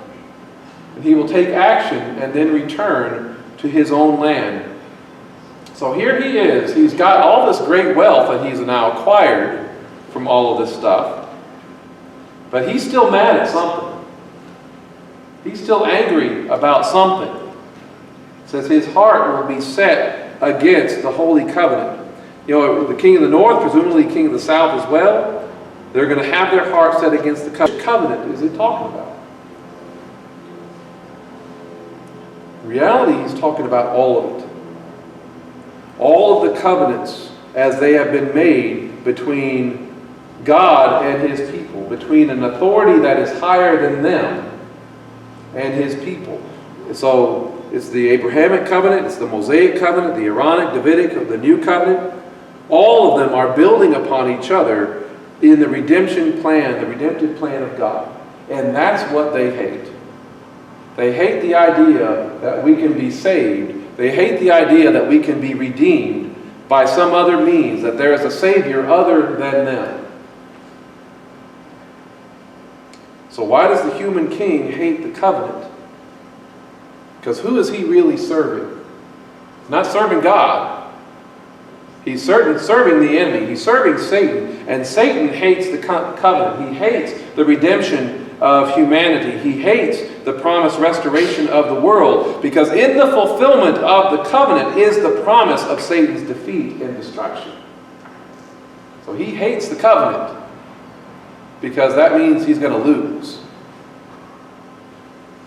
And he will take action and then return to his own land." So here he is. He's got all this great wealth that he's now acquired from all of this stuff. But he's still mad at something. He's still angry about something. It says his heart will be set against the holy covenant. You know, the king of the north, presumably king of the south as well, they're going to have their heart set against the covenant. Which covenant is he talking about? In reality, he's talking about all of it. All of the covenants as they have been made between God and His people, between an authority that is higher than them and His people. So it's the Abrahamic covenant, it's the Mosaic covenant, the Aaronic, Davidic, the New Covenant. All of them are building upon each other in the redemption plan, the redemptive plan of God. And that's what they hate. They hate the idea that we can be saved. They hate the idea that we can be redeemed by some other means, that there is a Savior other than them. So why does the human king hate the covenant? Because who is he really serving? He's not serving God. He's serving the enemy. He's serving Satan. And Satan hates the covenant. He hates the redemption of humanity. He hates the promised restoration of the world. Because in the fulfillment of the covenant is the promise of Satan's defeat and destruction. So he hates the covenant. Because that means he's going to lose.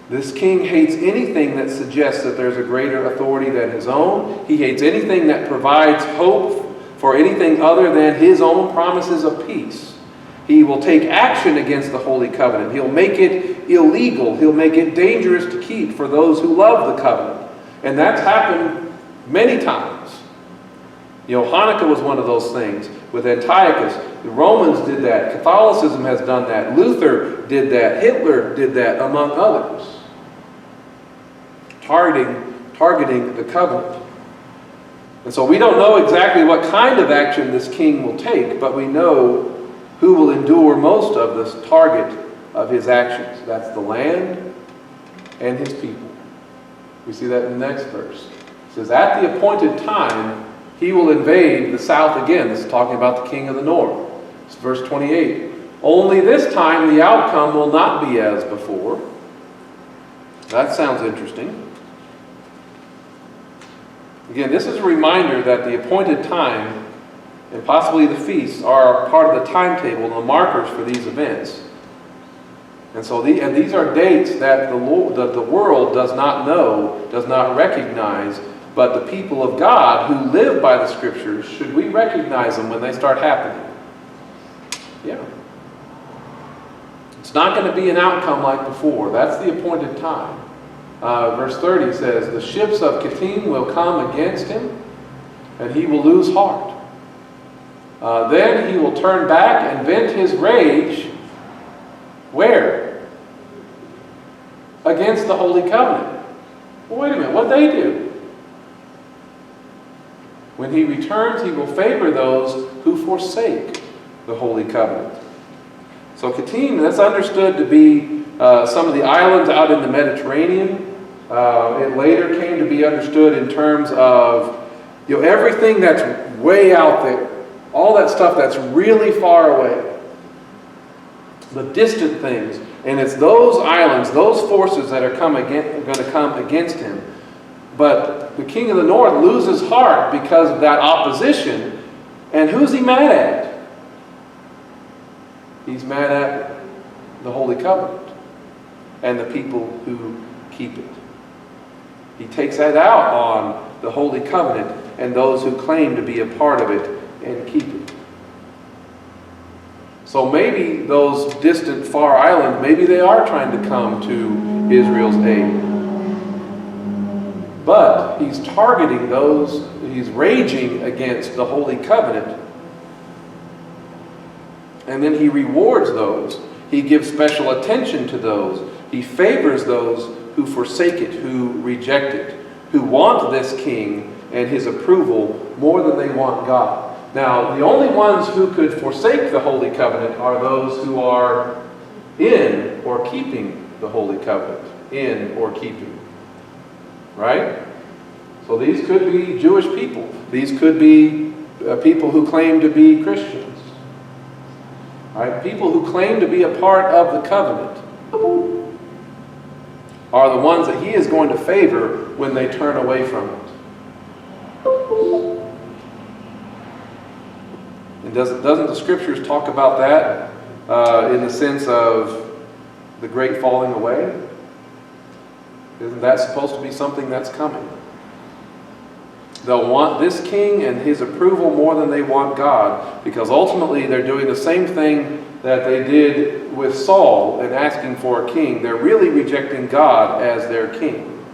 This king hates anything that suggests that there's a greater authority than his own. He hates anything that provides hope for anything other than his own promises of peace. He will take action against the Holy Covenant. He'll make it illegal. He'll make it dangerous to keep for those who love the covenant. And that's happened many times. You know, Hanukkah was one of those things with Antiochus. The Romans did that. Catholicism has done that. Luther did that. Hitler did that, among others. Targeting the covenant. And so we don't know exactly what kind of action this king will take, but we know who will endure most of this target of his actions. That's the land and his people. We see that in the next verse. It says, "At the appointed time, he will invade the south again." This is talking about the king of the north. It's verse 28. "Only this time the outcome will not be as before." That sounds interesting. Again, this is a reminder that the appointed time and possibly the feasts are part of the timetable, the markers for these events. And so these are dates that the world does not know, does not recognize, but the people of God who live by the Scriptures, should we recognize them when they start happening? Yeah. It's not going to be an outcome like before. That's the appointed time. Verse 30 says, the ships of Kittim will come against him, and he will lose heart. Then he will turn back and vent his rage. Where? Against the Holy Covenant. Well, wait a minute, what'd they do? When he returns, he will favor those who forsake the Holy Covenant. So Kittim, that's understood to be some of the islands out in the Mediterranean. It later came to be understood in terms of everything that's way out there. All that stuff that's really far away. The distant things. And it's those islands, those forces that are going to come against him. But the king of the north loses heart because of that opposition. And who's he mad at? He's mad at the Holy Covenant and the people who keep it. He takes that out on the Holy Covenant and those who claim to be a part of it and keep it. So maybe those distant far islands, maybe they are trying to come to Israel's aid. But he's targeting those, he's raging against the Holy Covenant. And then he rewards those. He gives special attention to those. He favors those who forsake it, who reject it, who want this king and his approval more than they want God. Now, the only ones who could forsake the Holy Covenant are those who are in or keeping the Holy Covenant. In or keeping. Right? So these could be Jewish people. These could be people who claim to be Christians. Right? People who claim to be a part of the covenant are the ones that he is going to favor when they turn away from it. And doesn't the scriptures talk about that in the sense of the great falling away? Isn't that supposed to be something that's coming? They'll want this king and his approval more than they want God, because ultimately they're doing the same thing that they did with Saul and asking for a king. They're really rejecting God as their king.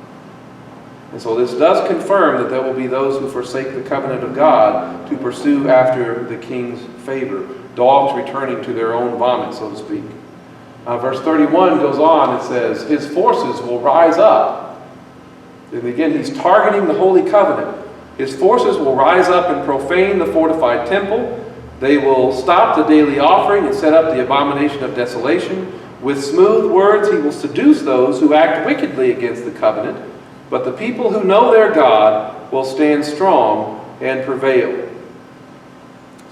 And so this does confirm that there will be those who forsake the covenant of God to pursue after the king's favor. Dogs returning to their own vomit, so to speak. Verse 31 goes on, it says, his forces will rise up. And again, he's targeting the Holy Covenant. His forces will rise up and profane the fortified temple. They will stop the daily offering and set up the abomination of desolation. With smooth words he will seduce those who act wickedly against the covenant. But the people who know their God will stand strong and prevail.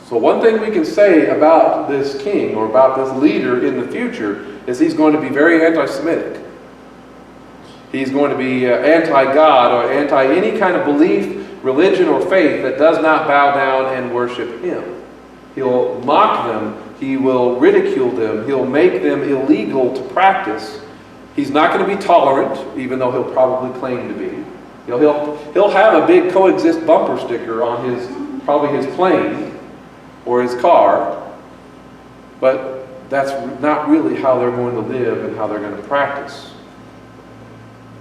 So one thing we can say about this king or about this leader in the future is he's going to be very anti-Semitic. He's going to be anti-God or anti any kind of belief, religion, or faith that does not bow down and worship him. He'll mock them. He will ridicule them. He'll make them illegal to practice. He's not going to be tolerant, even though he'll probably claim to be. He'll have a big coexist bumper sticker on probably his plane or his car, but that's not really how they're going to live and how they're going to practice.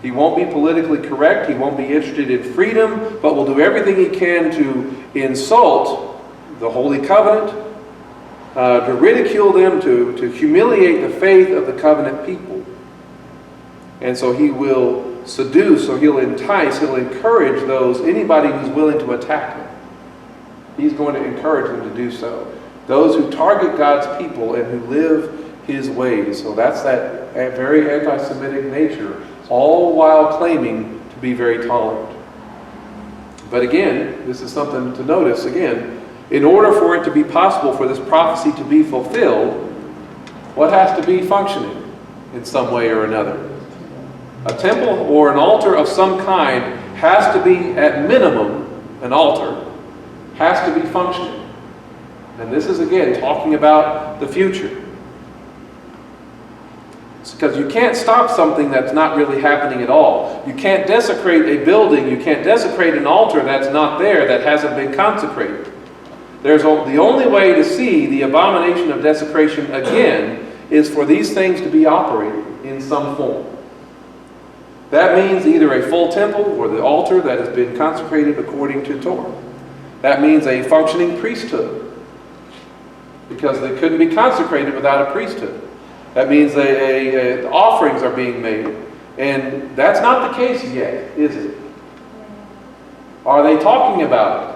He won't be politically correct. He won't be interested in freedom, but will do everything he can to insult the Holy Covenant, to ridicule them, to humiliate the faith of the covenant people. And so he will seduce, or he'll entice, he'll encourage anybody who's willing to attack him. He's going to encourage them to do so. Those who target God's people and who live his ways. So that's that very anti-Semitic nature, all while claiming to be very tolerant. But again, this is something to notice again. In order for it to be possible for this prophecy to be fulfilled, what has to be functioning in some way or another? A temple or an altar of some kind has to be, at minimum, an altar, has to be functioning. And this is, again, talking about the future. Because you can't stop something that's not really happening at all. You can't desecrate a building, you can't desecrate an altar that's not there, that hasn't been consecrated. The only way to see the abomination of desecration again is for these things to be operating in some form. That means either a full temple or the altar that has been consecrated according to Torah. That means a functioning priesthood, because they couldn't be consecrated without a priesthood. That means offerings are being made. And that's not the case yet, is it? Are they talking about it?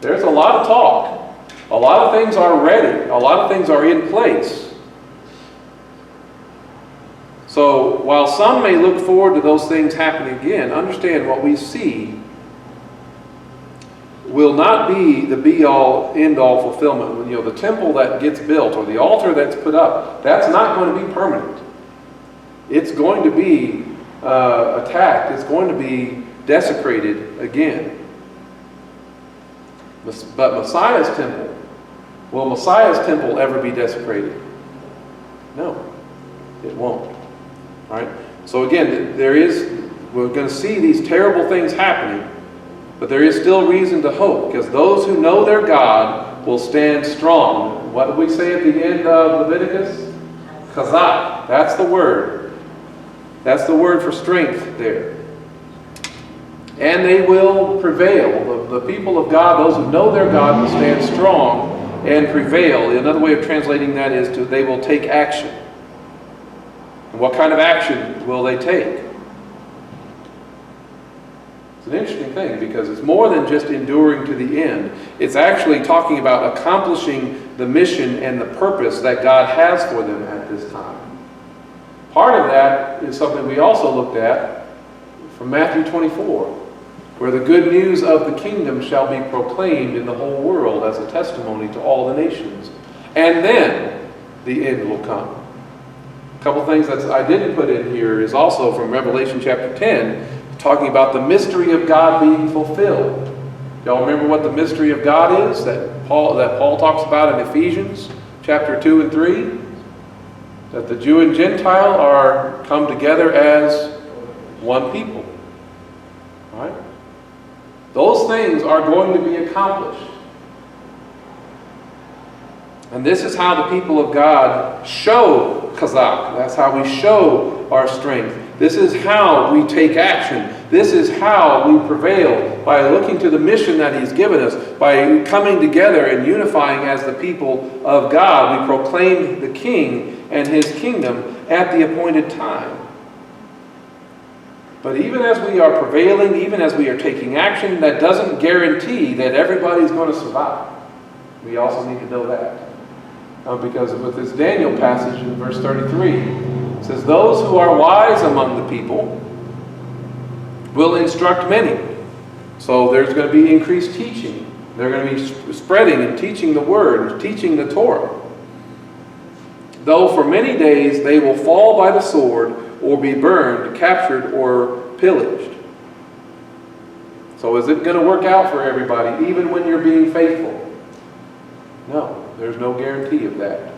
There's a lot of talk. A lot of things are ready. A lot of things are in place. So while some may look forward to those things happening again, understand what we see will not be the be-all, end-all fulfillment. The temple that gets built or the altar that's put up, that's not going to be permanent. It's going to be attacked. It's going to be desecrated again. But Messiah's temple, will Messiah's temple ever be desecrated? No, it won't. All right? So again, we're going to see these terrible things happening, but there is still reason to hope, because those who know their God will stand strong. What did we say at the end of Leviticus? Chazak. That's the word. That's the word for strength there. And they will prevail. The people of God, those who know their God, will stand strong and prevail. Another way of translating that is they will take action. And what kind of action will they take? It's an interesting thing, because it's more than just enduring to the end. It's actually talking about accomplishing the mission and the purpose that God has for them at this time. Part of that is something we also looked at from Matthew 24, where the good news of the kingdom shall be proclaimed in the whole world as a testimony to all the nations. And then the end will come. A couple things that I didn't put in here is also from Revelation chapter 10, talking about the mystery of God being fulfilled. Y'all remember what the mystery of God is that Paul talks about in Ephesians chapter 2 and 3? That the Jew and Gentile are come together as one people. All right? Those things are going to be accomplished. And this is how the people of God show chazak. That's how we show our strength. This is how we take action. This is how we prevail, by looking to the mission that He's given us, by coming together and unifying as the people of God. We proclaim the King and His kingdom at the appointed time. But even as we are prevailing, even as we are taking action, that doesn't guarantee that everybody's going to survive. We also need to know that. Because with this Daniel passage in verse 33, it says, those who are wise among the people will instruct many. So there's going to be increased teaching. They're going to be spreading and teaching the word, teaching the Torah. Though for many days they will fall by the sword, or be burned, captured, or pillaged. So is it going to work out for everybody, even when you're being faithful? No, there's no guarantee of that.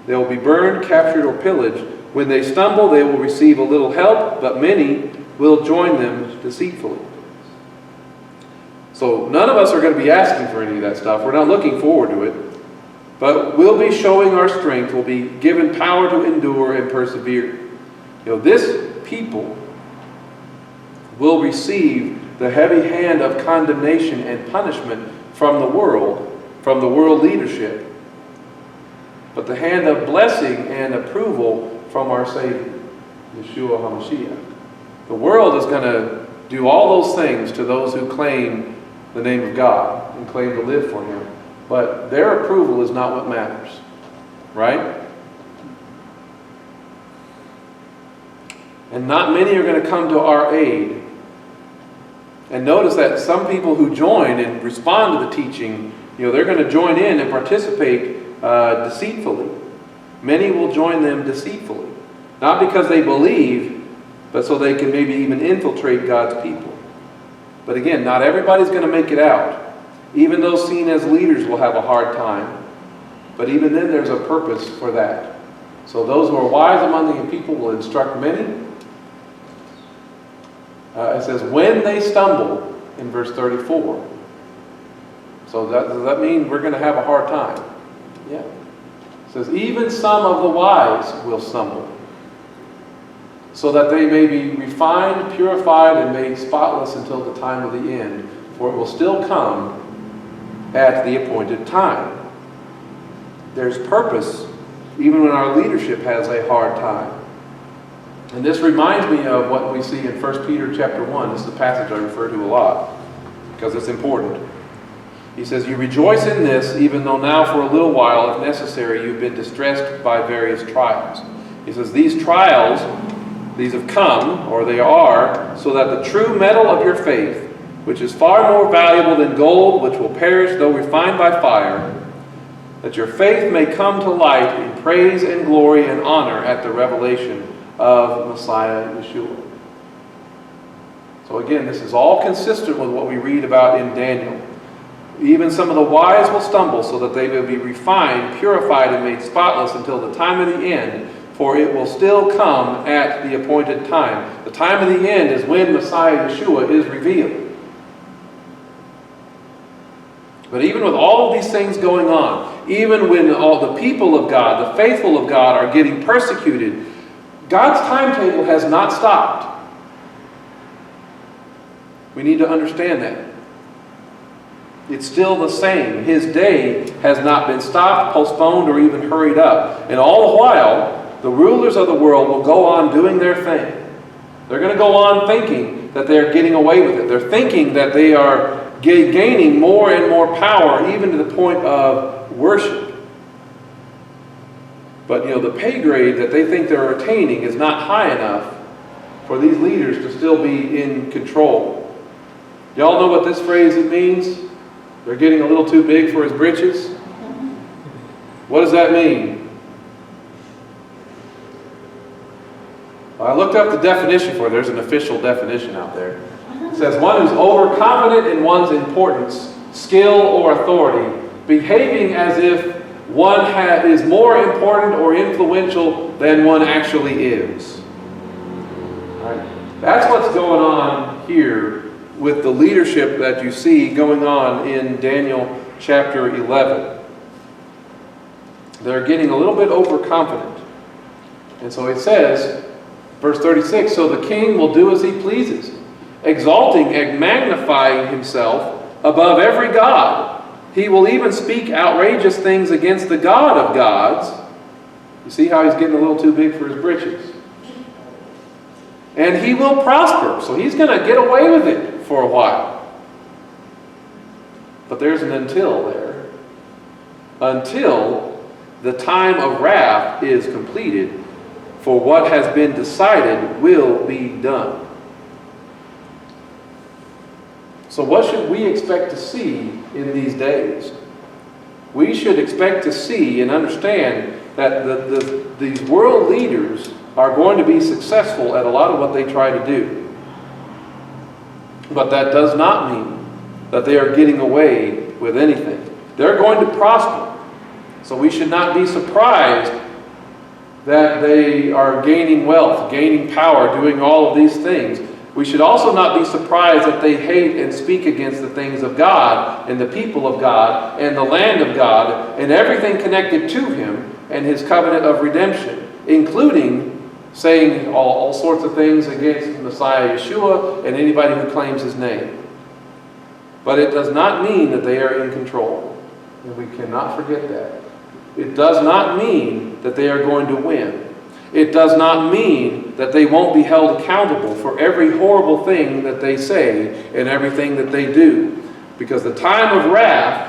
They will be burned, captured, or pillaged. When they stumble, they will receive a little help, but many will join them deceitfully. So none of us are going to be asking for any of that stuff. We're not looking forward to it. But we'll be showing our strength. We'll be given power to endure and persevere. This people will receive the heavy hand of condemnation and punishment from the world leadership. But the hand of blessing and approval from our Savior, Yeshua HaMashiach. The world is going to do all those things to those who claim the name of God and claim to live for Him. But their approval is not what matters. Right? And not many are going to come to our aid. And notice that some people who join and respond to the teaching, they're going to join in and participate deceitfully. Many will join them deceitfully. Not because they believe, but so they can maybe even infiltrate God's people. But again, not everybody's going to make it out. Even those seen as leaders will have a hard time. But even then, there's a purpose for that. So those who are wise among the people will instruct many. It says, when they stumble, in verse 34. So does that mean we're going to have a hard time? Yeah. It says, even some of the wise will stumble, so that they may be refined, purified, and made spotless until the time of the end. For it will still come at the appointed time. There's purpose even when our leadership has a hard time. And this reminds me of what we see in 1 Peter chapter 1. This is a passage I refer to a lot because it's important. He says, you rejoice in this, even though now for a little while, if necessary, you've been distressed by various trials. He says, these trials, these have come, or they are, so that the true metal of your faith, which is far more valuable than gold, which will perish though refined by fire, that your faith may come to light in praise and glory and honor at the revelation of Messiah Yeshua. So again, this is all consistent with what we read about in Daniel. Even some of the wise will stumble, so that they will be refined, purified, and made spotless until the time of the end, for it will still come at the appointed time. The time of the end is when Messiah Yeshua is revealed. But even with all of these things going on, even when all the people of God, the faithful of God, are getting persecuted, God's timetable has not stopped. We need to understand that. It's still the same. His day has not been stopped, postponed, or even hurried up. And all the while, the rulers of the world will go on doing their thing. They're going to go on thinking that they're getting away with it. They're thinking that they are gaining more and more power, even to the point of worship. But, the pay grade that they think they're attaining is not high enough for these leaders to still be in control. Y'all know what this phrase it means? They're getting a little too big for his britches. What does that mean? Well, I looked up the definition for it. There's an official definition out there. It says, one who's overconfident in one's importance, skill, or authority, behaving as if one is more important or influential than one actually is. All right. That's what's going on here with the leadership that you see going on in Daniel chapter 11. They're getting a little bit overconfident. And so it says, verse 36, so the king will do as he pleases, exalting and magnifying himself above every god. He will even speak outrageous things against the God of gods. You see how he's getting a little too big for his britches? And he will prosper. So he's going to get away with it for a while. But there's an until there. Until the time of wrath is completed, for what has been decided will be done. So what should we expect to see in these days? We should expect to see and understand that these world leaders are going to be successful at a lot of what they try to do. But that does not mean that they are getting away with anything. They're going to prosper. So we should not be surprised that they are gaining wealth, gaining power, doing all of these things. We should also not be surprised that they hate and speak against the things of God and the people of God and the land of God and everything connected to him and his covenant of redemption, including saying all sorts of things against Messiah Yeshua and anybody who claims his name. But it does not mean that they are in control. And we cannot forget that. It does not mean that they are going to win. It does not mean that they won't be held accountable for every horrible thing that they say and everything that they do. Because the time of wrath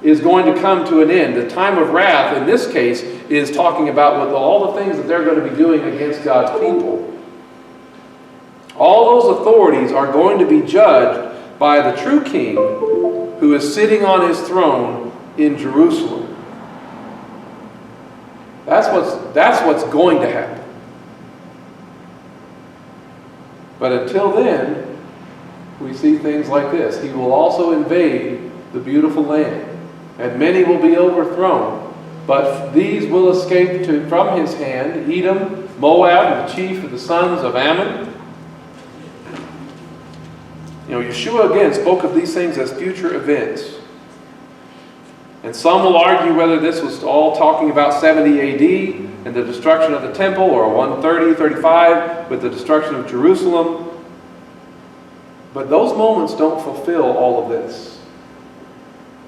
is going to come to an end. The time of wrath, in this case, is talking about with all the things that they're going to be doing against God's people. All those authorities are going to be judged by the true king who is sitting on his throne in Jerusalem. That's what's going to happen. But until then, we see things like this. He will also invade the beautiful land, and many will be overthrown. But these will escape from his hand: Edom, Moab, the chief of the sons of Ammon. Yeshua again spoke of these things as future events. And some will argue whether this was all talking about 70 AD and the destruction of the temple, or 135 with the destruction of Jerusalem. But those moments don't fulfill all of this.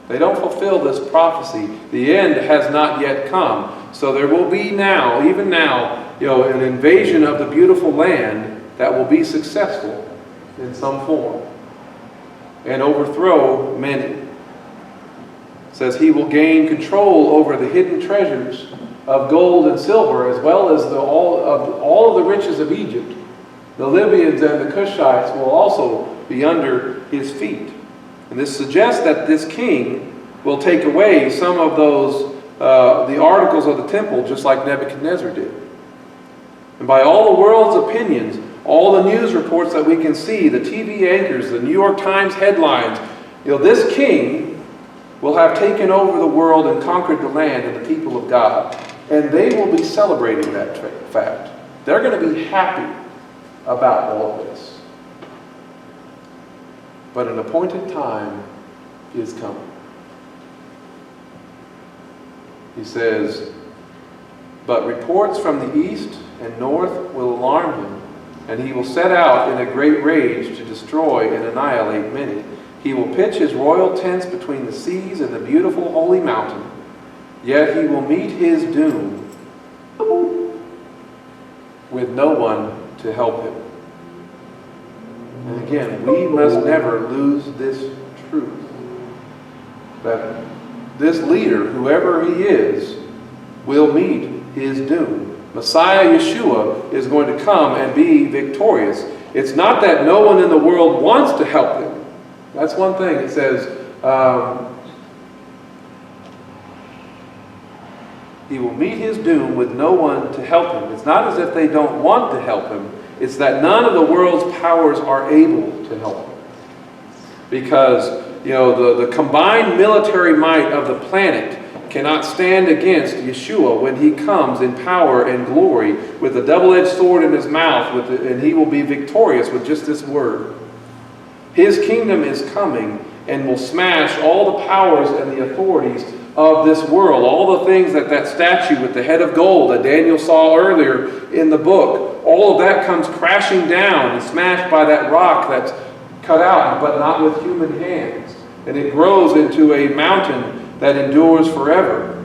They don't fulfill this prophecy. The end has not yet come. So there will be now, even now, an invasion of the beautiful land that will be successful in some form and overthrow many. It says he will gain control over the hidden treasures of gold and silver, as well as all of the riches of Egypt. The Libyans and the Cushites will also be under his feet. And this suggests that this king will take away some of those, the articles of the temple, just like Nebuchadnezzar did. And by all the world's opinions, all the news reports that we can see, the TV anchors, the New York Times headlines, this king will have taken over the world and conquered the land and the people of God. And they will be celebrating that fact. They're going to be happy about all of this. But an appointed time is coming. He says, but reports from the east and north will alarm him, and he will set out in a great rage to destroy and annihilate many. He will pitch his royal tents between the seas and the beautiful holy mountain, yet he will meet his doom with no one to help him. And again, we must never lose this truth, that this leader, whoever he is, will meet his doom. Messiah Yeshua is going to come and be victorious. It's not that no one in the world wants to help him. That's one thing. It says, he will meet his doom with no one to help him. It's not as if they don't want to help him. It's that none of the world's powers are able to help him. Because, the combined military might of the planet cannot stand against Yeshua when he comes in power and glory with a double-edged sword in his mouth, and he will be victorious with just this word. His kingdom is coming and will smash all the powers and the authorities of this world. All the things that statue with the head of gold that Daniel saw earlier in the book, all of that comes crashing down and smashed by that rock that's cut out, but not with human hands. And it grows into a mountain that endures forever.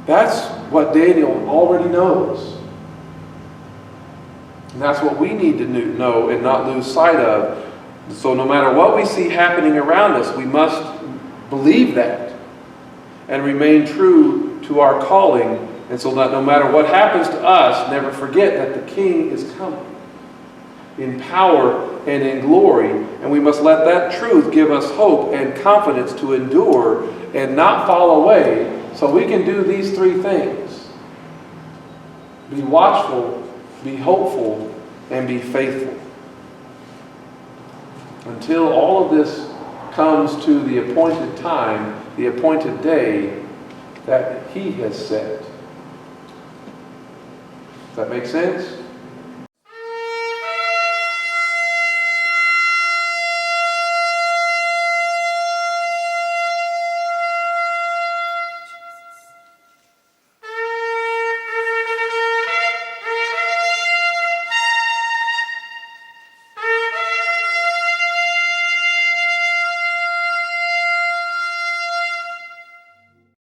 That's what Daniel already knows. And that's what we need to know and not lose sight of. So no matter what we see happening around us, we must believe that and remain true to our calling. And so that no matter what happens to us, never forget that the King is coming in power and in glory. And we must let that truth give us hope and confidence to endure and not fall away, so we can do these three things: be watchful, be hopeful, and be faithful. Until all of this comes to the appointed time, the appointed day that he has set. Does that make sense?